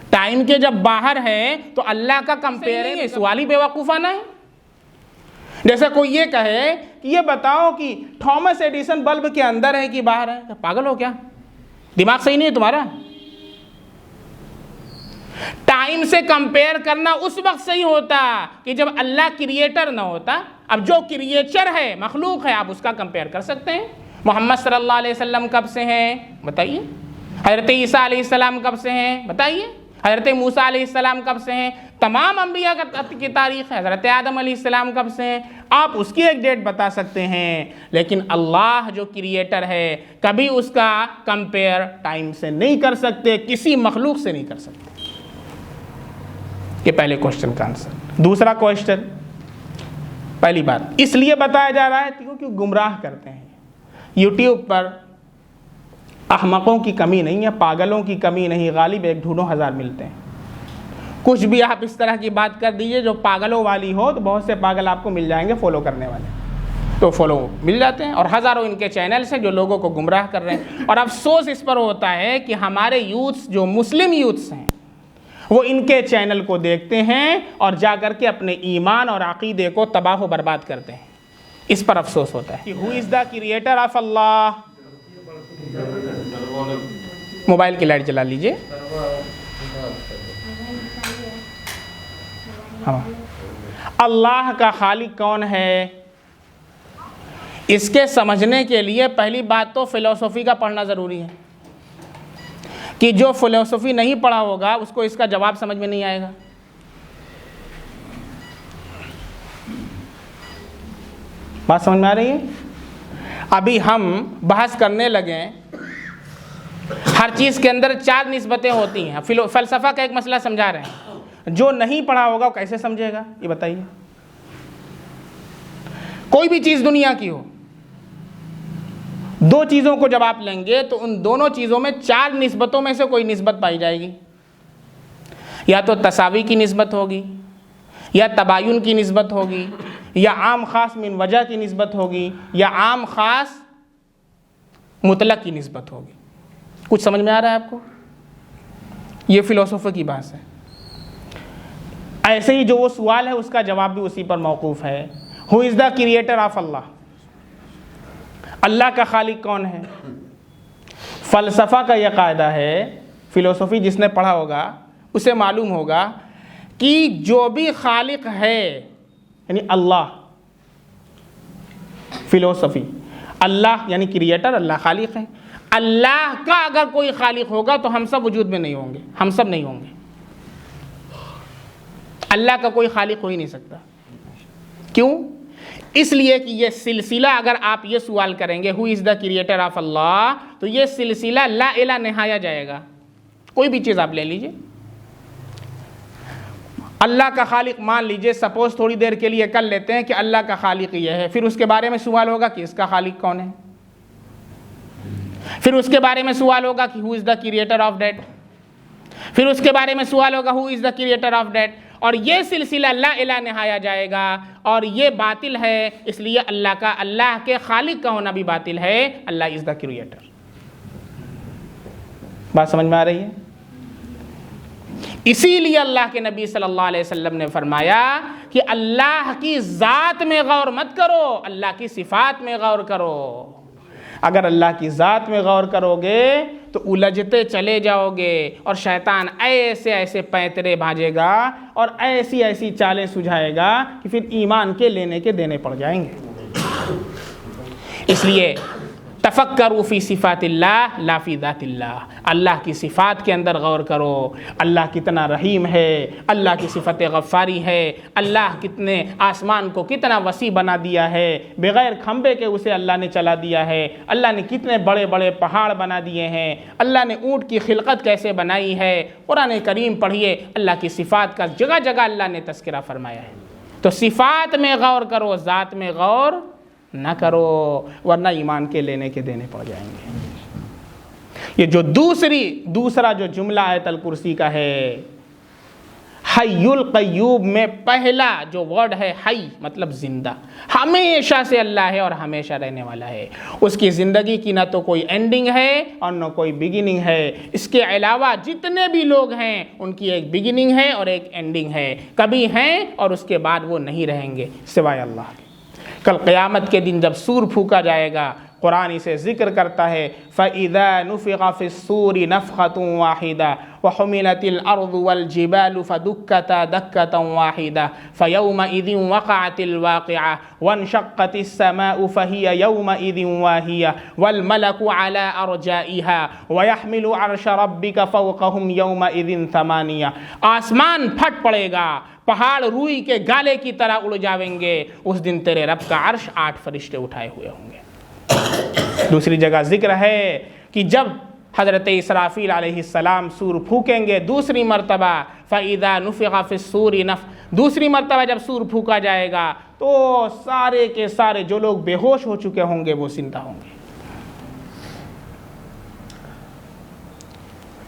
ٹائم کے جب باہر ہے تو اللہ کا کمپیئر ہے، سوال ہی بیوقوفانہ ہے۔ جیسے کوئی یہ کہے کہ یہ بتاؤ کہ تھامس ایڈیسن بلب کے اندر ہے کہ باہر ہے، پاگل ہو کیا؟ دماغ صحیح نہیں ہے تمہارا؟ ٹائم سے کمپیئر کرنا اس وقت صحیح ہوتا کہ جب اللہ کریٹر نہ ہوتا۔ اب جو کریچر ہے، مخلوق ہے، آپ اس کا کمپیئر کر سکتے ہیں۔ محمد صلی اللہ علیہ وسلم کب سے ہیں بتائیے؟ حضرت عیسیٰ علیہ السلام کب سے ہیں بتائیے؟ حضرت موسیٰ علیہ السلام کب سے ہیں؟ تمام انبیاء کی تاریخ ہے۔ حضرت آدم علیہ السلام کب سے ہیں؟ آپ اس کی ایک ڈیٹ بتا سکتے ہیں، لیکن اللہ جو کریٹر ہے کبھی اس کا کمپیئر ٹائم سے نہیں کر سکتے، کسی مخلوق سے نہیں کر سکتے۔ یہ پہلے کوشچن کا آنسر۔ دوسرا کوشچن، پہلی بات اس لیے بتایا جا رہا ہے کیونکہ گمراہ کرتے ہیں۔ یوٹیوب پر احمقوں کی کمی نہیں ہے، پاگلوں کی کمی نہیں، غالب ایک ڈھونڈو ہزار ملتے ہیں۔ کچھ بھی آپ اس طرح کی بات کر دیجئے جو پاگلوں والی ہو تو بہت سے پاگل آپ کو مل جائیں گے فالو کرنے والے، تو فالو مل جاتے ہیں، اور ہزاروں ان کے چینلز ہیں جو لوگوں کو گمراہ کر رہے ہیں۔ اور افسوس اس پر ہوتا ہے کہ ہمارے یوتھس جو مسلم یوتھس ہیں وہ ان کے چینل کو دیکھتے ہیں اور جا کر کے اپنے ایمان اور عقیدے کو تباہ و برباد کرتے ہیں۔ اس پر افسوس ہوتا ہے کہ who is the creator of اللہ۔ موبائل کی لائٹ جلا لیجئے۔ اللہ کا خالق کون ہے؟ اس کے سمجھنے کے لیے پہلی بات تو فلسفی کا پڑھنا ضروری ہے، کہ جو فلسفی نہیں پڑھا ہوگا اس کو اس کا جواب سمجھ میں نہیں آئے گا۔ بات سمجھ میں آ رہی ہے؟ ابھی ہم بحث کرنے لگے، ہر چیز کے اندر 4 نسبتیں ہوتی ہیں۔ فلسفہ کا ایک مسئلہ سمجھا رہے ہیں، جو نہیں پڑھا ہوگا وہ کیسے سمجھے گا؟ یہ بتائیے۔ کوئی بھی چیز دنیا کی ہو، 2 چیزوں کو جب آپ لیں گے تو ان دونوں چیزوں میں 4 نسبتوں میں سے کوئی نسبت پائی جائے گی۔ یا تو تساوی کی نسبت ہوگی، یا تباین کی نسبت ہوگی، یا عام خاص من وجہ کی نسبت ہوگی، یا عام خاص مطلق کی نسبت ہوگی۔ کچھ سمجھ میں آ رہا ہے آپ کو؟ یہ فلسفہ کی بات ہے۔ ایسے ہی جو وہ سوال ہے اس کا جواب بھی اسی پر موقوف ہے۔ ہو از دا کریٹر آف اللہ؟ اللہ کا خالق کون ہے؟ فلسفہ کا یہ قاعدہ ہے، فلسفی جس نے پڑھا ہوگا اسے معلوم ہوگا کہ جو بھی خالق ہے یعنی اللہ، فلسفی اللہ یعنی کریٹر، اللہ خالق ہے۔ اللہ کا اگر کوئی خالق ہوگا تو ہم سب وجود میں نہیں ہوں گے، ہم سب نہیں ہوں گے۔ اللہ کا کوئی خالق ہو ہی نہیں سکتا۔ کیوں؟ اس لیے کہ یہ سلسلہ، اگر آپ یہ سوال کریں گے ہو از دا کریٹر آف اللہ، تو یہ سلسلہ لا الہ نہایا جائے گا۔ کوئی بھی چیز آپ لے لیجئے، اللہ کا خالق مان لیجئے، سپوز تھوڑی دیر کے لیے کر لیتے ہیں کہ اللہ کا خالق یہ ہے، پھر اس کے بارے میں سوال ہوگا کہ اس کا خالق کون ہے، پھر اس کے بارے میں سوال ہوگا کہ who is the creator of that, پھر اس کے بارے میں سوال ہوگا ہو is the creator of that, اور یہ سلسلہ لا الہ نہایا جائے گا، اور یہ باطل ہے۔ اس لیے اللہ کے خالق کا ہونا بھی باطل ہے۔ اللہ از دا کریٹر۔ بات سمجھ میں آ رہی ہے؟ اسی لیے اللہ کے نبی صلی اللہ علیہ وسلم نے فرمایا کہ اللہ کی ذات میں غور مت کرو، اللہ کی صفات میں غور کرو۔ اگر اللہ کی ذات میں غور کرو گے تو الجھتے چلے جاؤ گے، اور شیطان ایسے ایسے پینترے بھاجے گا اور ایسی ایسی چالیں سجھائے گا کہ پھر ایمان کے لینے کے دینے پڑ جائیں گے۔ اس لیے تفکروا فی صفات اللہ لا فی ذات اللہ، اللہ کی صفات کے اندر غور کرو۔ اللہ کتنا رحیم ہے، اللہ کی صفت غفاری ہے، اللہ کتنے آسمان کو کتنا وسیع بنا دیا ہے، بغیر کھمبے کے اسے اللہ نے چلا دیا ہے، اللہ نے کتنے بڑے بڑے پہاڑ بنا دیے ہیں، اللہ نے اونٹ کی خلقت کیسے بنائی ہے۔ قرآن کریم پڑھیے، اللہ کی صفات کا جگہ جگہ اللہ نے تذکرہ فرمایا ہے۔ تو صفات میں غور کرو، ذات میں غور نہ کرو، ورنہ ایمان کے لینے کے دینے پڑ جائیں گے۔ یہ جو دوسرا جو جملہ آیت الکرسی کا ہے، حی القیوم میں پہلا جو ورڈ ہے حی مطلب زندہ، ہمیشہ سے اللہ ہے اور ہمیشہ رہنے والا ہے، اس کی زندگی کی نہ تو کوئی اینڈنگ ہے اور نہ کوئی بگننگ ہے۔ اس کے علاوہ جتنے بھی لوگ ہیں ان کی ایک بگننگ ہے اور ایک اینڈنگ ہے، کبھی ہیں اور اس کے بعد وہ نہیں رہیں گے سوائے اللہ کے۔ کل قیامت کے دن جب سور پھونکا جائے گا، قرآن اسے ذکر کرتا ہے فَإِذَا نُفِخَ فِي الصُّورِ نَفْخَةٌ وَاحِدَةٌ وَحُمِلَتِ الْأَرْضُ وَالْجِبَالُ فَدُكَّتَا دَكَّةً وَاحِدَةً فَيَوْمَئِذٍ وَقَعَتِ الْوَاقِعَةُ وَانشَقَّتِ السَّمَاءُ فَهِيَ يَوْمَئِذٍ وَاهِيَةٌ وَالْمَلَكُ عَلَى أَرْجَائِهَا وَيَحْمِلُ عَرْشَ رَبِّكَ فَوْقَهُمْ يَوْمَئِذٍ ثَمَانِيَةٌ، آسمان پھٹ پڑے گا، پہاڑ روئی کے گالے کی طرح اڑ جاویں گے، اس دن تیرے رب کا عرش 8 فرشتے اٹھائے ہوئے ہوں گے۔ دوسری جگہ ذکر ہے کہ جب حضرت اسرافیل علیہ السلام سور پھونکیں گے دوسری مرتبہ، فَإِذَا نُفِخَ فِي الصُّورِ دوسری مرتبہ جب سور پھونکا جائے گا تو سارے کے سارے جو لوگ بے ہوش ہو چکے ہوں گے وہ زندہ ہوں گے۔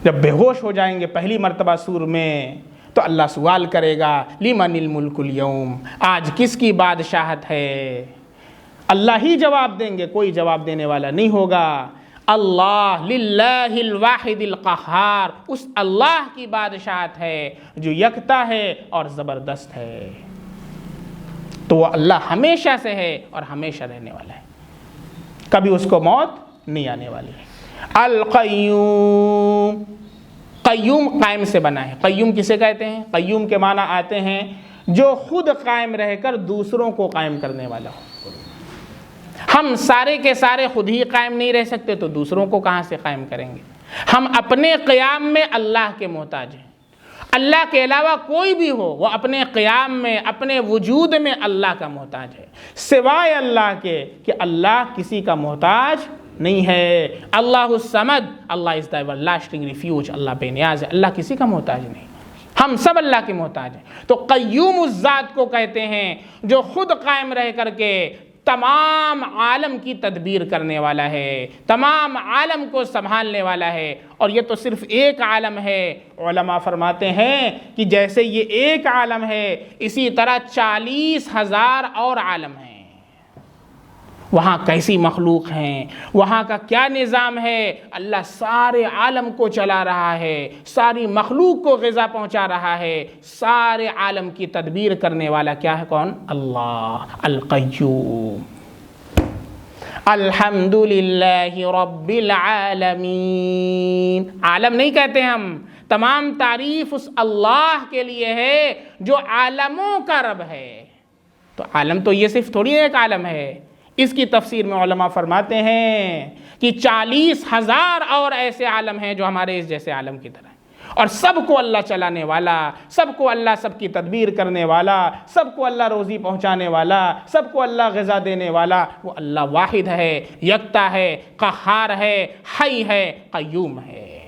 جب بے ہوش ہو جائیں گے پہلی مرتبہ سور میں تو اللہ سوال کرے گا لِمَنِ الْمُلْكُ الْيَوْمِ، آج کس کی بادشاہت ہے؟ اللہ ہی جواب دیں گے، کوئی جواب دینے والا نہیں ہوگا۔ اللہ للہ الواحد القہار، اس اللہ کی بادشاہت ہے جو یکتا ہے اور زبردست ہے۔ تو وہ اللہ ہمیشہ سے ہے اور ہمیشہ رہنے والا ہے، کبھی اس کو موت نہیں آنے والی ہے۔ القیوم، قیوم قائم سے بنا ہے۔ قیوم کسے کہتے ہیں؟ قیوم کے معنی آتے ہیں جو خود قائم رہ کر دوسروں کو قائم کرنے والا ہو۔ ہم سارے کے سارے خود ہی قائم نہیں رہ سکتے تو دوسروں کو کہاں سے قائم کریں گے؟ ہم اپنے قیام میں اللہ کے محتاج ہیں، اللہ کے علاوہ کوئی بھی ہو وہ اپنے قیام میں اپنے وجود میں اللہ کا محتاج ہے، سوائے اللہ کے کہ اللہ کسی کا محتاج نہیں ہے۔ اللہ الصمد، اللہ از دا ایور لاسٹنگ ریفیوج، اللہ بے نیاز ہے، اللہ کسی کا محتاج نہیں، ہم سب اللہ کے محتاج ہیں۔ تو قیوم اس ذات کو کہتے ہیں جو خود قائم رہ کر کے تمام عالم کی تدبیر کرنے والا ہے، تمام عالم کو سنبھالنے والا ہے۔ اور یہ تو صرف ایک عالم ہے، علماء فرماتے ہیں کہ جیسے یہ ایک عالم ہے اسی طرح 40,000 اور عالم ہیں، وہاں کیسی مخلوق ہیں، وہاں کا کیا نظام ہے، اللہ سارے عالم کو چلا رہا ہے، ساری مخلوق کو غذا پہنچا رہا ہے، سارے عالم کی تدبیر کرنے والا کیا ہے؟ کون؟ اللہ القیوم۔ الحمدللہ رب العالمین، عالم نہیں کہتے ہم، تمام تعریف اس اللہ کے لیے ہے جو عالموں کا رب ہے۔ تو عالم تو یہ صرف تھوڑی ایک عالم ہے، اس کی تفسیر میں علماء فرماتے ہیں کہ 40,000 اور ایسے عالم ہیں جو ہمارے اس جیسے عالم کی طرح ہیں، اور سب کو اللہ چلانے والا، سب کو اللہ سب کی تدبیر کرنے والا، سب کو اللہ روزی پہنچانے والا، سب کو اللہ غذا دینے والا، وہ اللہ واحد ہے، یکتا ہے، قہار ہے، حی ہے، قیوم ہے۔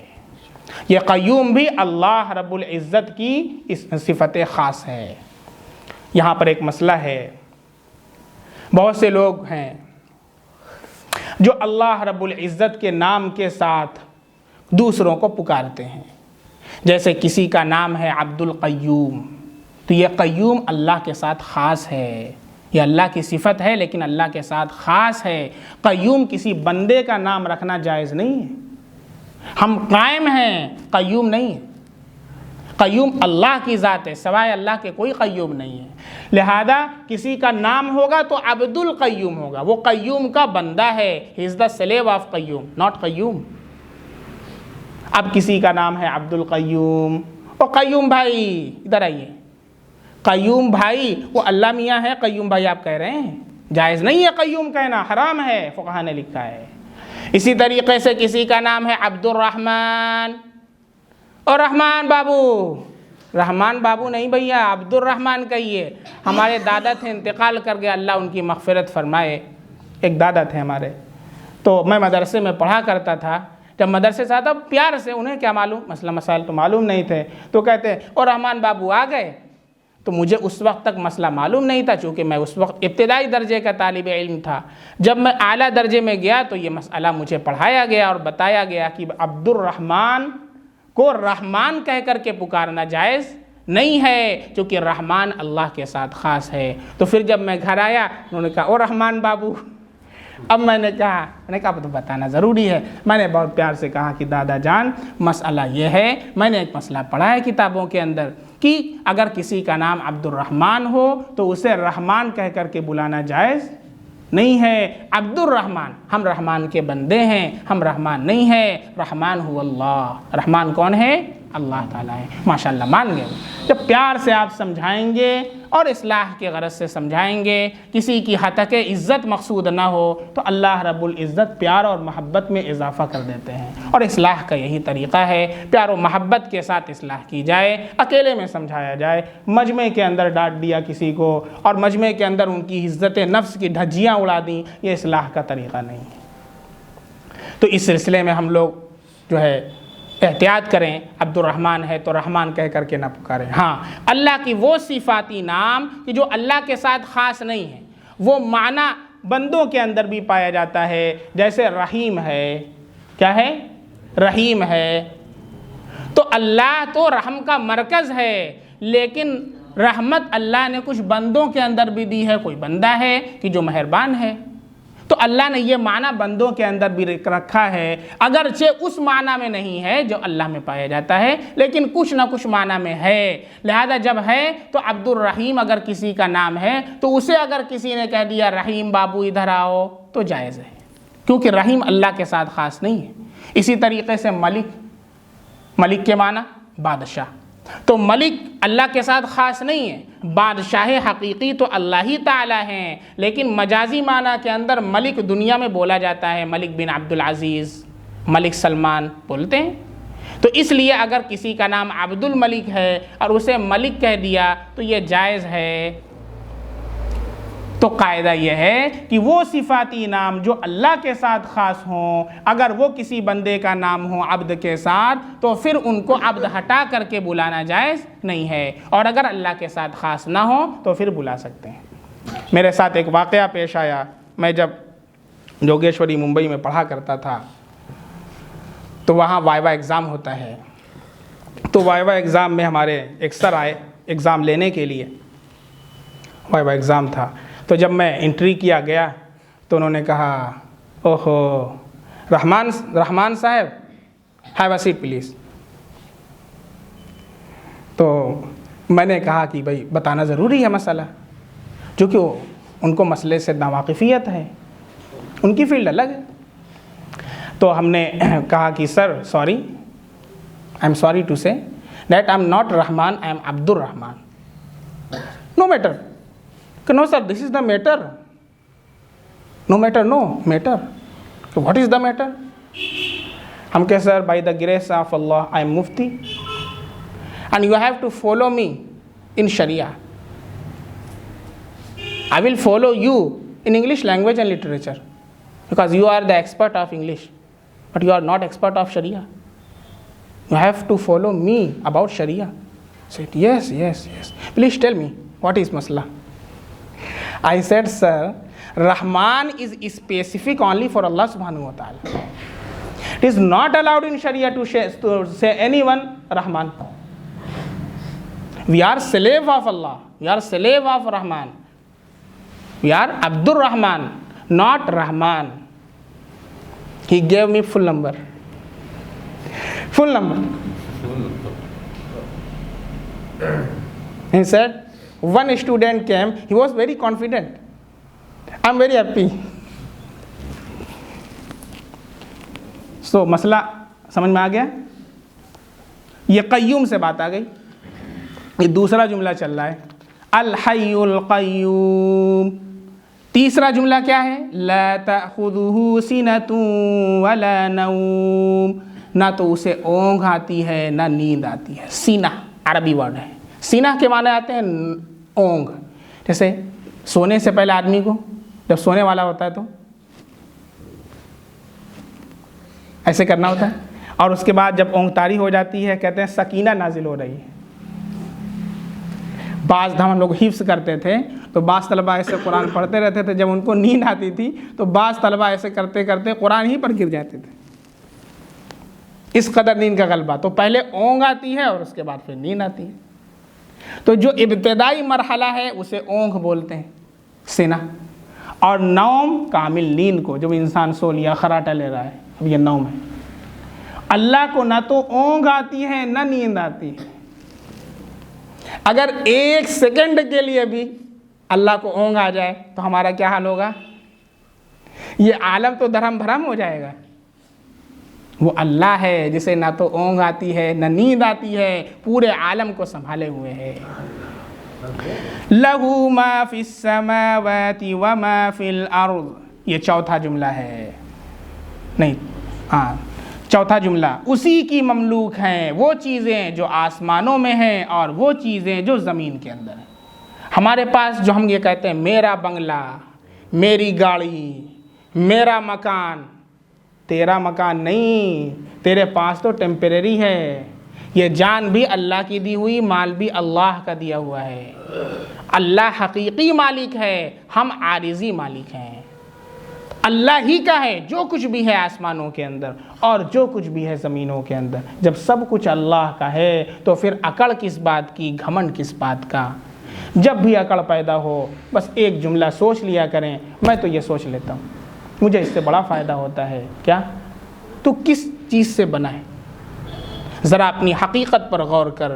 یہ قیوم بھی اللہ رب العزت کی صفت خاص ہے۔ یہاں پر ایک مسئلہ ہے، بہت سے لوگ ہیں جو اللہ رب العزت کے نام کے ساتھ دوسروں کو پکارتے ہیں، جیسے کسی کا نام ہے عبد القیوم، تو یہ قیوم اللہ کے ساتھ خاص ہے، یہ اللہ کی صفت ہے لیکن اللہ کے ساتھ خاص ہے۔ قیوم کسی بندے کا نام رکھنا جائز نہیں ہے، ہم قائم ہیں، قیوم نہیں ہے۔ قیوم اللہ کی ذات ہے، سوائے اللہ کے کوئی قیوم نہیں ہے، لہذا کسی کا نام ہوگا تو عبد القیوم ہوگا، وہ قیوم کا بندہ ہے، he is the slave of Qayyum not قیوم۔ اب کسی کا نام ہے عبد القیوم، او قیوم بھائی ادھر آئیے، قیوم بھائی وہ اللہ میاں ہے، قیوم بھائی آپ کہہ رہے ہیں، جائز نہیں ہے قیوم کہنا، حرام ہے، فقہا نے لکھا ہے۔ اسی طریقے سے کسی کا نام ہے عبد الرحمن، اور رحمان بابو، رحمان بابو نہیں بھیا، عبد الرحمن کہیے، ہمارے دادا تھے انتقال کر گئے، اللہ ان کی مغفرت فرمائے، ایک دادا تھے ہمارے، تو میں مدرسے میں پڑھا کرتا تھا، جب مدرسے سے آتا پیار سے، انہیں کیا معلوم، مسئلہ مسائل تو معلوم نہیں تھے، تو کہتے ہیں اور رحمان بابو آ گئے، تو مجھے اس وقت تک مسئلہ معلوم نہیں تھا، چونکہ میں اس وقت ابتدائی درجے کا طالب علم تھا۔ جب میں اعلیٰ درجے میں گیا تو یہ مسئلہ مجھے پڑھایا گیا اور بتایا گیا کہ عبد الرحمن کو رحمان کہہ کر کے پکارنا جائز نہیں ہے، چونکہ رحمان اللہ کے ساتھ خاص ہے۔ تو پھر جب میں گھر آیا انہوں نے کہا او رحمان بابو، اب میں نے کہا تو بتانا ضروری ہے۔ میں نے بہت پیار سے کہا کہ دادا جان مسئلہ یہ ہے، میں نے ایک مسئلہ پڑھا ہے کتابوں کے اندر کہ اگر کسی کا نام عبد الرحمن ہو تو اسے رحمان کہہ کر کے بلانا جائز نہیں ہے۔ عبد الرحمن، ہم رحمان کے بندے ہیں، ہم رحمان نہیں ہیں، رحمان هو اللہ۔ رحمان کون ہے؟ اللہ تعالیٰ ہے۔ ماشاءاللہ مان گئے۔ جب پیار سے آپ سمجھائیں گے اور اصلاح کے غرض سے سمجھائیں گے، کسی کی حتک عزت مقصود نہ ہو، تو اللہ رب العزت پیار اور محبت میں اضافہ کر دیتے ہیں۔ اور اصلاح کا یہی طریقہ ہے، پیار و محبت کے ساتھ اصلاح کی جائے، اکیلے میں سمجھایا جائے۔ مجمع کے اندر ڈانٹ دیا کسی کو اور مجمع کے اندر ان کی عزت نفس کی دھجیاں اڑا دیں، یہ اصلاح کا طریقہ نہیں ہے۔ تو اس سلسلے میں ہم لوگ جو ہے احتیاط کریں، عبد الرحمن ہے تو رحمان کہہ کر کے نہ پکاریں۔ ہاں، اللہ کی وہ صفاتی نام کہ جو اللہ کے ساتھ خاص نہیں ہیں، وہ معنی بندوں کے اندر بھی پایا جاتا ہے، جیسے رحیم ہے۔ کیا ہے؟ رحیم ہے۔ تو اللہ تو رحم کا مرکز ہے، لیکن رحمت اللہ نے کچھ بندوں کے اندر بھی دی ہے۔ کوئی بندہ ہے کہ جو مہربان ہے، تو اللہ نے یہ معنی بندوں کے اندر بھی رکھا ہے، اگرچہ اس معنی میں نہیں ہے جو اللہ میں پایا جاتا ہے، لیکن کچھ نہ کچھ معنی میں ہے۔ لہذا جب ہے تو عبد الرحیم اگر کسی کا نام ہے تو اسے اگر کسی نے کہہ دیا رحیم بابو ادھر آؤ تو جائز ہے، کیونکہ رحیم اللہ کے ساتھ خاص نہیں ہے۔ اسی طریقے سے ملک کے معنی بادشاہ، تو ملک اللہ کے ساتھ خاص نہیں ہے، بادشاہ حقیقی تو اللہ ہی تعالیٰ ہیں، لیکن مجازی معنی کے اندر ملک دنیا میں بولا جاتا ہے، ملک بن عبد العزیز، ملک سلمان بولتے ہیں۔ تو اس لیے اگر کسی کا نام عبد الملک ہے اور اسے ملک کہہ دیا تو یہ جائز ہے۔ تو قاعدہ یہ ہے کہ وہ صفاتی نام جو اللہ کے ساتھ خاص ہوں، اگر وہ کسی بندے کا نام ہو عبد کے ساتھ تو پھر ان کو عبد ہٹا کر کے بلانا جائز نہیں ہے، اور اگر اللہ کے ساتھ خاص نہ ہو تو پھر بلا سکتے ہیں۔ میرے ساتھ ایک واقعہ پیش آیا، میں جب جوگیشوری ممبئی میں پڑھا کرتا تھا تو وہاں وائوا ایگزام ہوتا ہے۔ تو وائوا ایگزام میں ہمارے ایک سر آئے ایگزام لینے کے لیے، وائوا ایگزام تھا۔ تو جب میں انٹری کیا گیا تو انہوں نے کہا اوہو رحمان صاحب ہیو اے سیٹ پلیز۔ تو میں نے کہا کہ بھائی بتانا ضروری ہے مسئلہ، جو کہ ان کو مسئلے سے ناواقفیت ہے، ان کی فیلڈ الگ ہے۔ تو ہم نے کہا کہ sir sorry, I am sorry to say that I am not Rahman, I am Abdur Rahman. No matter کہ no sir this is the matter, no matter no matter, what is the matter? ہم کہ sir by the grace of اللہ I am mufti and you have to follow me in sharia. I will follow you in English language and literature because you are the expert of English, but you are not expert of Sharia. You have to follow me about Sharia. I said, yes. Please tell me, what is masla? I said, sir, Rahman is specific only for Allah subhanahu wa ta'ala. It is not allowed in Sharia to say anyone Rahman. We are slave of Allah. We are slave of Rahman. We are Abdur Rahman, not Rahman. He gave me full number. He said, one student came, he was very confident. I'm very happy. So, مسئلہ سمجھ میں آ گیا؟ یہ قیوم سے بات آ گئی. یہ دوسرا جملہ چل رہا ہے الحی القیوم. تیسرا جملہ کیا ہے؟ لا تأخذہ سنۃ ولا نوم. نہ تو اسے اونگ آتی ہے نہ نیند آتی ہے. سینہ عربی ورڈ ہے. سینہ کے معنی آتے ہیں اونگ. جیسے سونے سے پہلے آدمی کو جب سونے والا ہوتا ہے تو ایسے کرنا ہوتا ہے, اور اس کے بعد جب اونگ طاری ہو جاتی ہے کہتے ہیں سکینہ نازل ہو رہی ہے. بعض ہم لوگ حفظ کرتے تھے تو بعض طلبہ ایسے قرآن پڑھتے رہتے تھے, جب ان کو نیند آتی تھی تو بعض طلبہ ایسے کرتے کرتے قرآن ہی پر گر جاتے تھے. اس قدر نیند کا غلبہ. تو پہلے اونگ آتی ہے اور اس کے بعد پھر نیند آتی ہے. تو جو ابتدائی مرحلہ ہے اسے اونگھ بولتے ہیں، سینہ، اور نوم کامل نیند کو، جب انسان سو لیا خراٹا لے رہا ہے، اب یہ نوم ہے۔ اللہ کو نہ تو اونگھ آتی ہے نہ نیند آتی ہے۔ اگر ایک سیکنڈ کے لیے بھی اللہ کو اونگھ آ جائے تو ہمارا کیا حال ہوگا؟ یہ عالم تو دھرم بھرم ہو جائے گا۔ وہ اللہ ہے جسے نہ تو اونگھ آتی ہے نہ نیند آتی ہے، پورے عالم کو سنبھالے ہوئے ہے۔ لَهُ مَا فِي السَّمَاوَاتِ وَمَا فِي الْأَرْضِ، یہ چوتھا جملہ ہے، نہیں چوتھا جملہ، اسی کی مملوک ہیں وہ چیزیں جو آسمانوں میں ہیں اور وہ چیزیں جو زمین کے اندر ہیں۔ ہمارے پاس جو ہم یہ کہتے ہیں میرا بنگلہ، میری گاڑی، میرا مکان، تیرا مکان نہیں، تیرے پاس تو ٹیمپریری ہے۔ یہ جان بھی اللہ کی دی ہوئی، مال بھی اللہ کا دیا ہوا ہے۔ اللہ حقیقی مالک ہے، ہم عارضی مالک ہیں۔ اللہ ہی کا ہے جو کچھ بھی ہے آسمانوں کے اندر اور جو کچھ بھی ہے زمینوں کے اندر۔ جب سب کچھ اللہ کا ہے تو پھر عقل کس بات کی، گھمنڈ کس بات کا؟ جب بھی عقل پیدا ہو بس ایک جملہ سوچ لیا کریں، میں تو یہ سوچ لیتا ہوں مجھے اس سے بڑا فائدہ ہوتا ہے۔ کیا؟ تو کس چیز سے بنا ہے؟ ذرا اپنی حقیقت پر غور کر۔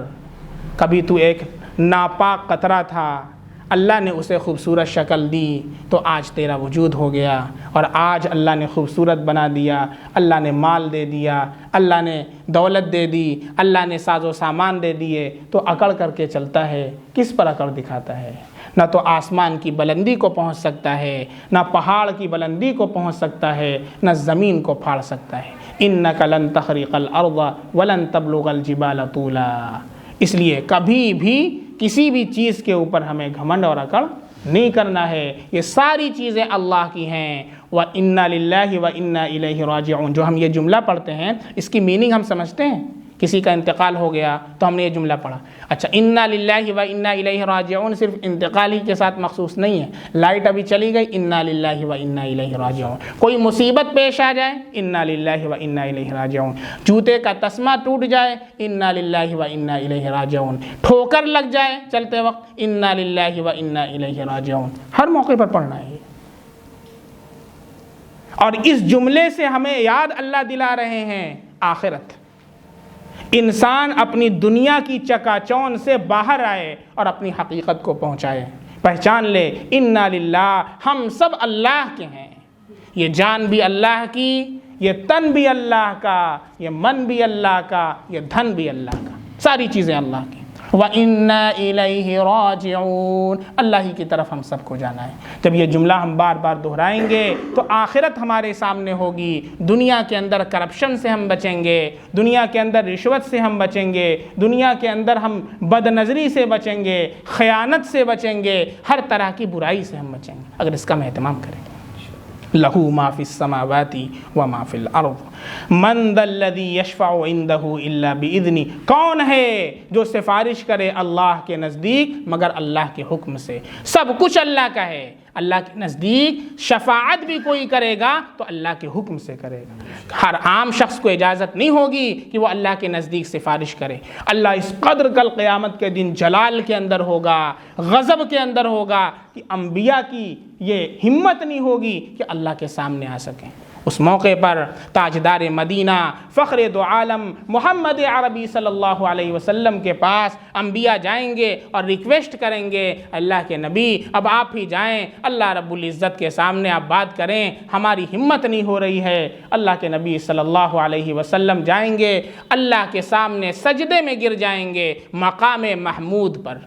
کبھی تو ایک ناپاک قطرہ تھا، اللہ نے اسے خوبصورت شکل دی تو آج تیرا وجود ہو گیا، اور آج اللہ نے خوبصورت بنا دیا، اللہ نے مال دے دیا، اللہ نے دولت دے دی، اللہ نے ساز و سامان دے دیے، تو اکڑ کر کے چلتا ہے۔ کس پر اکڑ دکھاتا ہے؟ نہ تو آسمان کی بلندی کو پہنچ سکتا ہے، نہ پہاڑ کی بلندی کو پہنچ سکتا ہے، نہ زمین کو پھاڑ سکتا ہے۔ اِنَّكَ لَن تَخْرِقَ الْأَرْضَ وَلَن تَبْلُغَ الْجِبَالَ طُولًا۔ اس لیے کبھی بھی کسی بھی چیز کے اوپر ہمیں گھمنڈ اور اکڑ نہیں کرنا ہے۔ یہ ساری چیزیں اللہ کی ہیں۔ وَإِنَّا لِلَّهِ وَإِنَّا إِلَيْهِ راجعون، جو ہم یہ جملہ پڑھتے ہیں اس کی میننگ ہم سمجھتے ہیں۔ کسی کا انتقال ہو گیا تو ہم نے یہ جملہ پڑھا، اچھا اِنَّا لِلَّهِ وَإِنَّا إِلَيْهِ راجعون صرف انتقال ہی کے ساتھ مخصوص نہیں ہے۔ لائٹ ابھی چلی گئی، اِنَّا لِلَّهِ وَإِنَّا إِلَيْهِ راجعون۔ کوئی مصیبت پیش آ جائے، اِنَّا لِلَّهِ وَإِنَّا إِلَيْهِ راجعون۔ جوتے کا تسمہ ٹوٹ جائے، اِنَّا لِلَّهِ وَإِنَّا إِلَيْهِ راجعون۔ ٹھوکر لگ جائے چلتے وقت، اِنَّا لِلَّهِ وَإِنَّا إِلَيْهِ راجعون۔ ہر موقع پر پڑھنا ہے۔ اور اس جملے سے ہمیں یاد اللہ دلا رہے ہیں آخرت۔ انسان اپنی دنیا کی چکا چون سے باہر آئے اور اپنی حقیقت کو پہنچائے، پہچان لے اِنَّا لِلَّهِ، ہم سب اللہ کے ہیں۔ یہ جان بھی اللہ کی، یہ تن بھی اللہ کا، یہ من بھی اللہ کا، یہ دھن بھی اللہ کا، ساری چیزیں اللہ کی۔ وَإِنَّا إِلَيْهِ راجعون، اللہ ہی کی طرف ہم سب کو جانا ہے۔ جب یہ جملہ ہم بار بار دہرائیں گے تو آخرت ہمارے سامنے ہوگی۔ دنیا کے اندر کرپشن سے ہم بچیں گے، دنیا کے اندر رشوت سے ہم بچیں گے، دنیا کے اندر ہم بد نظری سے بچیں گے، خیانت سے بچیں گے، ہر طرح کی برائی سے ہم بچیں گے اگر اس کا ہم اہتمام کریں۔ لہو ما فی السماوات وما فی الارض من ذا الذی یشفع عندہ الا باذنہ، کون ہے جو سفارش کرے اللہ کے نزدیک مگر اللہ کے حکم سے؟ سب کچھ اللہ کا ہے، اللہ کے نزدیک شفاعت بھی کوئی کرے گا تو اللہ کے حکم سے کرے گا۔ ہر عام شخص کو اجازت نہیں ہوگی کہ وہ اللہ کے نزدیک سفارش کرے۔ اللہ اس قدر کل قیامت کے دن جلال کے اندر ہوگا، غضب کے اندر ہوگا کہ انبیاء کی یہ ہمت نہیں ہوگی کہ اللہ کے سامنے آ سکیں۔ اس موقع پر تاجدار مدینہ فخر دو عالم محمد عربی صلی اللہ علیہ وسلم کے پاس انبیاء جائیں گے اور ریکویسٹ کریں گے، اللہ کے نبی اب آپ ہی جائیں، اللہ رب العزت کے سامنے آپ بات کریں، ہماری ہمت نہیں ہو رہی ہے۔ اللہ کے نبی صلی اللہ علیہ وسلم جائیں گے، اللہ کے سامنے سجدے میں گر جائیں گے مقام محمود پر۔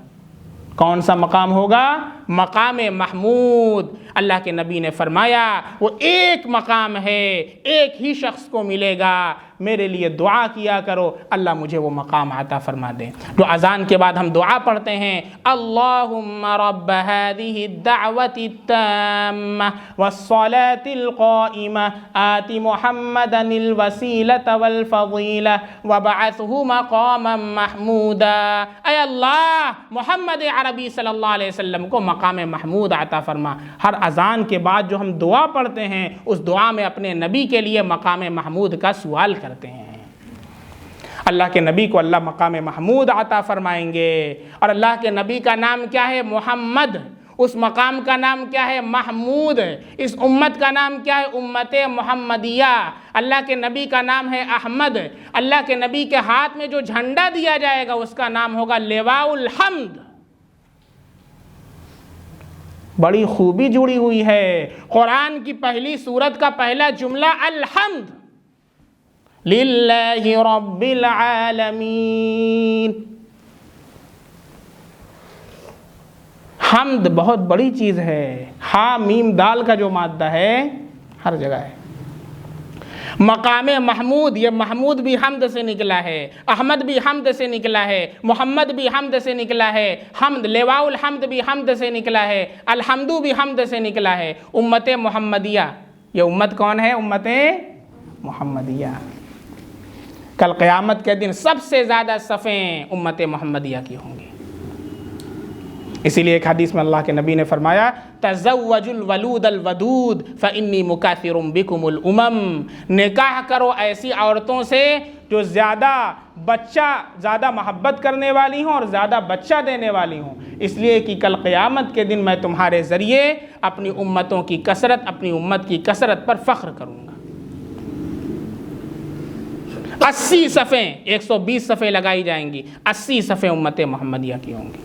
کون سا مقام ہوگا؟ مقام محمود۔ اللہ کے نبی نے فرمایا وہ ایک مقام ہے، ایک ہی شخص کو ملے گا، میرے لیے دعا کیا کرو اللہ مجھے وہ مقام عطا فرما دے۔ جو اذان کے بعد ہم دعا پڑھتے ہیں، اللہم رب هذه الدعوة التامة والصلاة القائمة آت محمدا الوسيلة والفضيلة وابعثه مقاما محمودا، اے اللہ محمد عربی صلی اللہ علیہ وسلم کو مقام محمود عطا فرما۔ ہر اذان کے بعد جو ہم دعا پڑھتے ہیں اس دعا میں اپنے نبی کے لیے مقام محمود کا سوال کرتے ہیں۔ اللہ کے نبی کو اللہ مقام محمود عطا فرمائیں گے، اور اللہ کے نبی کا نام کیا ہے؟ محمد۔ اس مقام کا نام کیا ہے؟ محمود۔ اس امت کا نام کیا ہے؟ امت محمدیہ۔ اللہ کے نبی کا نام ہے احمد۔ اللہ کے نبی کے ہاتھ میں جو جھنڈا دیا جائے گا اس کا نام ہوگا لواء الحمد۔ بڑی خوبی جڑی ہوئی ہے، قرآن کی پہلی سورت کا پہلا جملہ الحمد للہ رب العالمین۔ حمد بہت بڑی چیز ہے، ہا میم دال کا جو مادہ ہے ہر جگہ ہے۔ مقام محمود، یہ محمود بھی حمد سے نکلا ہے، احمد بھی حمد سے نکلا ہے، محمد بھی حمد سے نکلا ہے، حمد لواء الحمد بھی حمد سے نکلا ہے، الحمدو بھی حمد سے نکلا ہے۔ امت محمدیہ، یہ امت کون ہے؟ امت محمدیہ۔ کل قیامت کے دن سب سے زیادہ صفیں امت محمدیہ کی ہوں گی۔ اسی لیے ایک حدیث میں اللہ کے نبی نے فرمایا تزوجوا الولود الودود فانی مکاثر بکم الامم، نکاح کرو ایسی عورتوں سے جو زیادہ محبت کرنے والی ہوں اور زیادہ بچہ دینے والی ہوں، اس لیے کہ کل قیامت کے دن میں تمہارے ذریعے اپنی امتوں کی کثرت، اپنی امت کی کثرت پر فخر کروں گا۔ 80 صفیں، 120 صفیں لگائی جائیں گی، 80 صفیں امت محمدیہ کی ہوں گی۔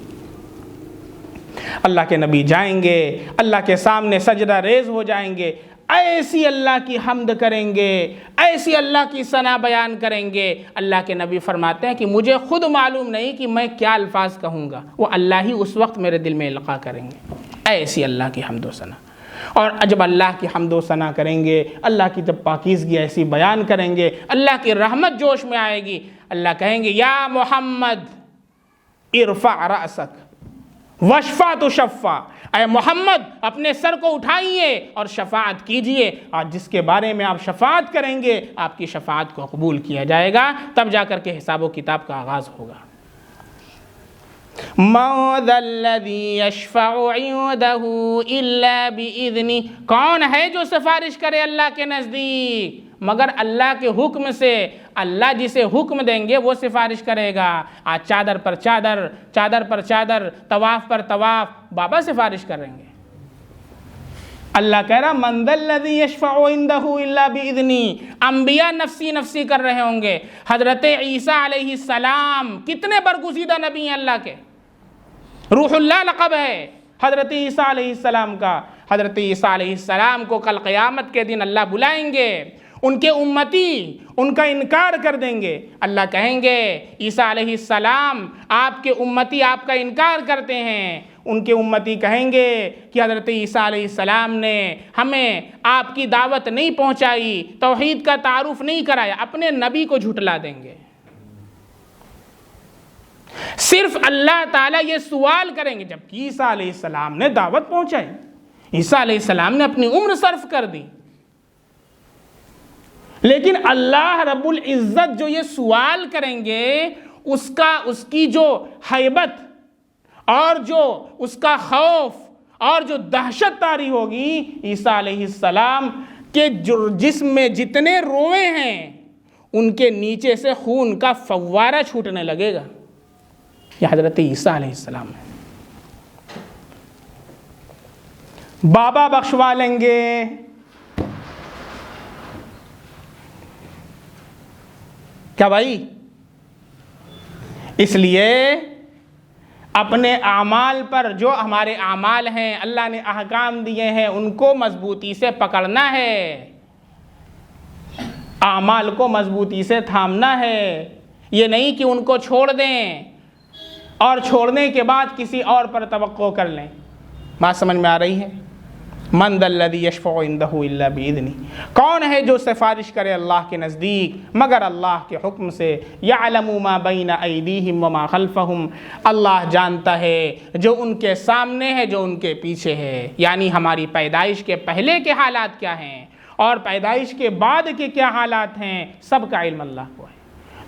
اللہ کے نبی جائیں گے، اللہ کے سامنے سجدہ ریز ہو جائیں گے، ایسی اللہ کی حمد کریں گے، ایسی اللہ کی ثنا بیان کریں گے۔ اللہ کے نبی فرماتے ہیں کہ مجھے خود معلوم نہیں کہ میں کیا الفاظ کہوں گا، وہ اللہ ہی اس وقت میرے دل میں القاء کریں گے، ایسی اللہ کی حمد و ثنا۔ اور جب اللہ کی حمد و ثنا کریں گے، اللہ کی جب پاکیزگی ایسی بیان کریں گے، اللہ کی رحمت جوش میں آئے گی، اللہ کہیں گے یا محمد ارفع رأسک وشفع تشفع، اے محمد اپنے سر کو اٹھائیے اور شفاعت کیجئے، اور جس کے بارے میں آپ شفاعت کریں گے آپ کی شفاعت کو قبول کیا جائے گا، تب جا کر کے حساب و کتاب کا آغاز ہوگا۔ مَن ذَا الَّذِي يَشْفَعُ عِندَهُ إِلَّا بِإِذْنِهِ، کون ہے جو سفارش کرے اللہ کے نزدیک مگر اللہ کے حکم سے؟ اللہ جسے حکم دیں گے وہ سفارش کرے گا۔ آج چادر پر چادر، چادر پر چادر، طواف پر طواف، بابا سفارش کریں گے۔ اللہ کہہ رہا مَن ذَا الَّذِي يَشْفَعُ عِندَهُ إِلَّا بِإِذْنِهِ، انبیاء نفسی نفسی کر رہے ہوں گے۔ حضرت عیسیٰ علیہ السلام کتنے برگزیدہ نبی ہیں اللہ کے، روح اللہ لقب ہے حضرت عیسیٰ علیہ السلام کا۔ حضرت عیسیٰ علیہ السلام کو کل قیامت کے دن اللہ بلائیں گے، ان کے امتی ان کا انکار کر دیں گے۔ اللہ کہیں گے عیسیٰ علیہ السلام آپ کے امتی آپ کا انکار کرتے ہیں۔ ان کے امتی کہیں گے کہ حضرت عیسیٰ علیہ السلام نے ہمیں آپ کی دعوت نہیں پہنچائی، توحید کا تعارف نہیں کرایا، اپنے نبی کو جھٹلا دیں گے۔ صرف اللہ تعالیٰ یہ سوال کریں گے، جبکہ عیسیٰ علیہ السلام نے دعوت پہنچائی، عیسیٰ علیہ السلام نے اپنی عمر صرف کر دی، لیکن اللہ رب العزت جو یہ سوال کریں گے اس کی جو ہیبت اور جو اس کا خوف اور جو دہشت طاری ہوگی، عیسیٰ علیہ السلام کے جسم میں جتنے روئے ہیں ان کے نیچے سے خون کا فوارہ چھوٹنے لگے گا۔ یہ حضرت عیسیٰ علیہ السلام ہے۔ بابا بخشوا لیں گے، کیا بھائی؟ اس لیے اپنے اعمال پر، جو ہمارے اعمال ہیں اللہ نے احکام دیے ہیں ان کو مضبوطی سے پکڑنا ہے، اعمال کو مضبوطی سے تھامنا ہے۔ یہ نہیں کہ ان کو چھوڑ دیں اور چھوڑنے کے بعد کسی اور پر توقع کر لیں۔ بات سمجھ میں آ رہی ہے؟ من ذا الذی یشفع عندہ الا بإذنہ، کون ہے جو سفارش کرے اللہ کے نزدیک مگر اللہ کے حکم سے؟ یعلم ما بین ایدیہم وما خلفہم، اللہ جانتا ہے جو ان کے سامنے ہے جو ان کے پیچھے ہے، یعنی ہماری پیدائش کے پہلے کے حالات کیا ہیں اور پیدائش کے بعد کے کیا حالات ہیں، سب کا علم اللہ کو ہے۔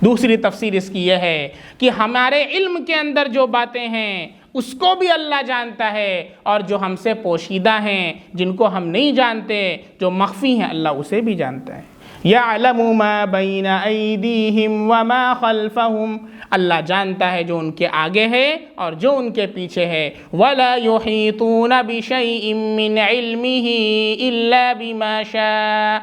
دوسری تفسیر اس کی یہ ہے کہ ہمارے علم کے اندر جو باتیں ہیں اس کو بھی اللہ جانتا ہے، اور جو ہم سے پوشیدہ ہیں، جن کو ہم نہیں جانتے، جو مخفی ہیں، اللہ اسے بھی جانتا ہے۔ یعلم ما بین ایدیہم وما خلفہم، اللہ جانتا ہے جو ان کے آگے ہے اور جو ان کے پیچھے ہے۔ ولا یحیطون بشیء من علمہ الا بما شاء،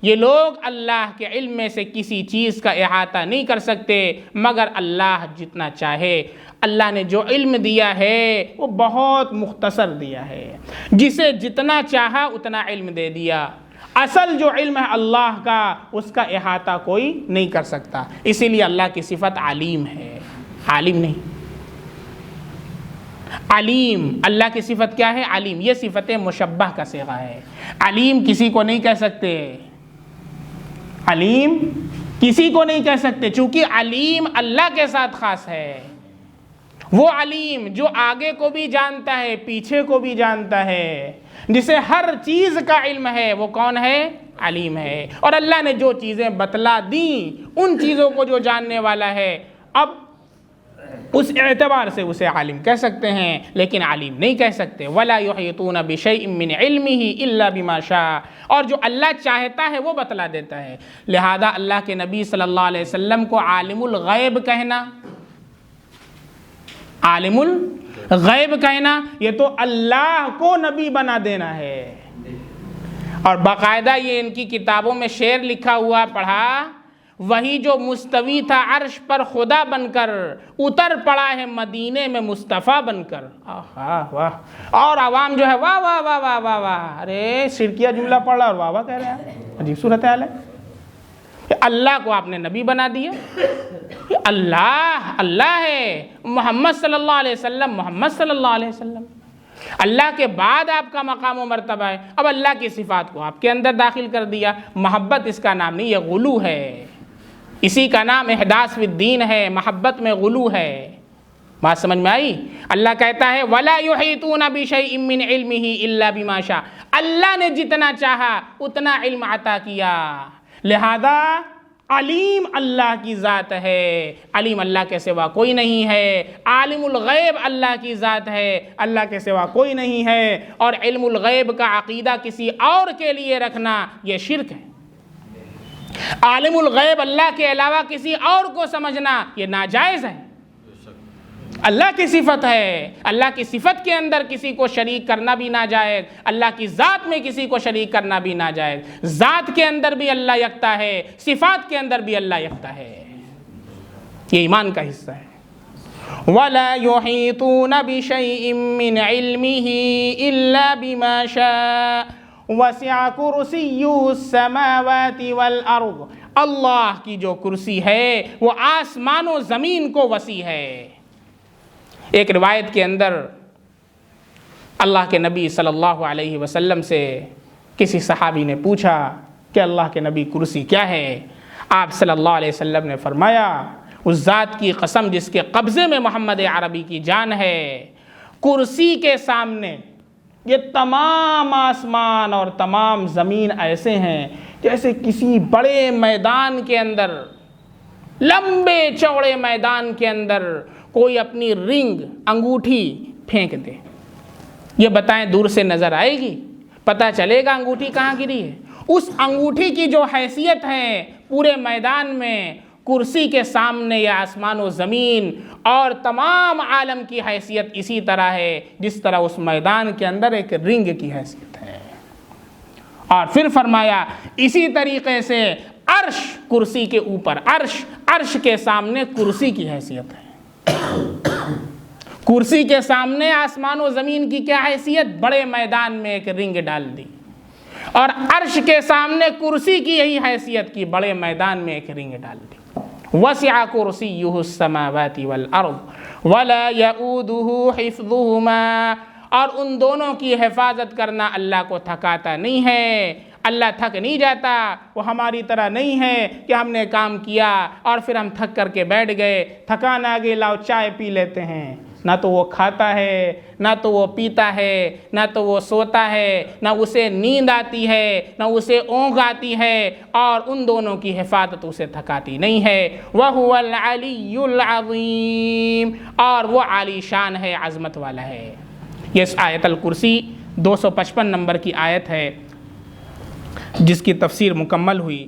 یہ لوگ اللہ کے علم میں سے کسی چیز کا احاطہ نہیں کر سکتے مگر اللہ جتنا چاہے۔ اللہ نے جو علم دیا ہے وہ بہت مختصر دیا ہے، جسے جتنا چاہا اتنا علم دے دیا۔ اصل جو علم ہے اللہ کا، اس کا احاطہ کوئی نہیں کر سکتا، اسی لیے اللہ کی صفت علیم ہے، عالم نہیں۔ علیم، اللہ کی صفت کیا ہے؟ علیم۔ یہ صفت مشبہ کا صیغہ ہے۔ علیم کسی کو نہیں کہہ سکتے، علیم کسی کو نہیں کہہ سکتے، چونکہ علیم اللہ کے ساتھ خاص ہے۔ وہ علیم جو آگے کو بھی جانتا ہے، پیچھے کو بھی جانتا ہے، جسے ہر چیز کا علم ہے، وہ کون ہے؟ علیم ہے۔ اور اللہ نے جو چیزیں بتلا دیں ان چیزوں کو جو جاننے والا ہے، اب اس اعتبار سے اسے عالم کہہ سکتے ہیں، لیکن علیم نہیں کہہ سکتے۔ وَلَا يُحِيطُونَ بِشَيْءٍ مِّنْ عِلْمِهِ إِلَّا بِمَا شَاءَ، اور جو اللہ چاہتا ہے وہ بتلا دیتا ہے۔ لہذا اللہ کے نبی صلی اللہ علیہ وسلم کو عالم الغیب کہنا، عالم الغیب کہنا، یہ تو اللہ کو نبی بنا دینا ہے۔ اور باقاعدہ یہ ان کی کتابوں میں شعر لکھا ہوا پڑھا، وہی جو مستوی تھا عرش پر خدا بن کر، اتر پڑا ہے مدینے میں مصطفیٰ بن کر۔ واہ، اور عوام جو ہے واہ واہ واہ واہ واہ واہ، ارے شرکیہ جملہ پڑھ رہا اور واہ واہ کہہ رہے ہیں، عجیب صورتحال ہے۔ اللہ کو آپ نے نبی بنا دیا، اللہ اللہ ہے، محمد صلی اللہ علیہ وسلم محمد صلی اللہ علیہ وسلم، اللہ کے بعد آپ کا مقام و مرتبہ ہے۔ اب اللہ کی صفات کو آپ کے اندر داخل کر دیا۔ محبت اس کا نام نہیں، یہ غلو ہے، اسی کا نام احداث فی الدین ہے، محبت میں غلو ہے۔ بات سمجھ میں آئی؟ اللہ کہتا ہے وَلَا يُحِيطُونَ بِشَيْءٍ مِّنْ عِلْمِهِ إِلَّا بِمَا شَاءَ، اللہ نے جتنا چاہا اتنا علم عطا کیا۔ لہذا علیم اللہ کی ذات ہے، علیم اللہ کے سوا کوئی نہیں ہے۔ عالم الغیب اللہ کی ذات ہے، اللہ کے سوا کوئی نہیں ہے۔ اور علم الغیب کا عقیدہ کسی اور کے لیے رکھنا یہ شرک ہے۔ عالم الغیب اللہ کے علاوہ کسی اور کو سمجھنا یہ ناجائز ہے۔ اللہ کی صفت ہے، اللہ کی صفت کے اندر کسی کو شریک کرنا بھی ناجائز، اللہ کی ذات میں کسی کو شریک کرنا بھی ناجائز۔ ذات کے اندر بھی اللہ یکتا ہے، صفات کے اندر بھی اللہ یکتا ہے، یہ ایمان کا حصہ ہے۔ وَلَا يُحِيطُونَ بِشَيْءٍ مِّنْ عِلْمِهِ إِلَّا بِمَا شَاءَ وَسِعَ كُرْسِيُّهُ السَّمَاوَاتِ وَالْأَرْضِ، اللہ کی جو کرسی ہے وہ آسمان و زمین کو وسیع ہے۔ ایک روایت کے اندر اللہ کے نبی صلی اللہ علیہ وسلم سے کسی صحابی نے پوچھا کہ اللہ کے نبی کرسی کیا ہے؟ آپ صلی اللہ علیہ وسلم نے فرمایا اس ذات کی قسم جس کے قبضے میں محمد عربی کی جان ہے، کرسی کے سامنے یہ تمام آسمان اور تمام زمین ایسے ہیں جیسے کسی بڑے میدان کے اندر، لمبے چوڑے میدان کے اندر کوئی اپنی رنگ انگوٹھی پھینک دے۔ یہ بتائیں دور سے نظر آئے گی؟ پتہ چلے گا انگوٹھی کہاں گری ہے؟ اس انگوٹھی کی جو حیثیت ہے پورے میدان میں، کرسی کے سامنے یہ آسمان و زمین اور تمام عالم کی حیثیت اسی طرح ہے جس طرح اس میدان کے اندر ایک رنگ کی حیثیت ہے۔ اور پھر فرمایا اسی طریقے سے عرش کرسی کے اوپر، عرش کے سامنے کرسی کی حیثیت ہے۔ کرسی کے سامنے آسمان و زمین کی کیا حیثیت؟ بڑے میدان میں ایک رنگ ڈال دی۔ اور عرش کے سامنے کرسی کی یہی حیثیت کی، بڑے میدان میں ایک رنگ ڈال دی۔ وسع کرسیہ السماوات والارض ولا یؤودہ حفظہما، اور ان دونوں کی حفاظت کرنا اللہ کو تھکاتا نہیں ہے، اللہ تھک نہیں جاتا۔ وہ ہماری طرح نہیں ہے کہ ہم نے کام کیا اور پھر ہم تھک کر کے بیٹھ گئے، تھکان آ گئی لاؤ چائے پی لیتے ہیں۔ نہ تو وہ کھاتا ہے، نہ تو وہ پیتا ہے، نہ تو وہ سوتا ہے، نہ اسے نیند آتی ہے، نہ اسے اونگ آتی ہے، اور ان دونوں کی حفاظت اسے تھکاتی نہیں ہے۔ وَهُوَ الْعَلِيُّ الْعَظِيمُ، اور وہ عالی شان ہے، عظمت والا ہے۔ یہ اس آیت الکرسی 255 نمبر کی آیت ہے جس کی تفسیر مکمل ہوئی۔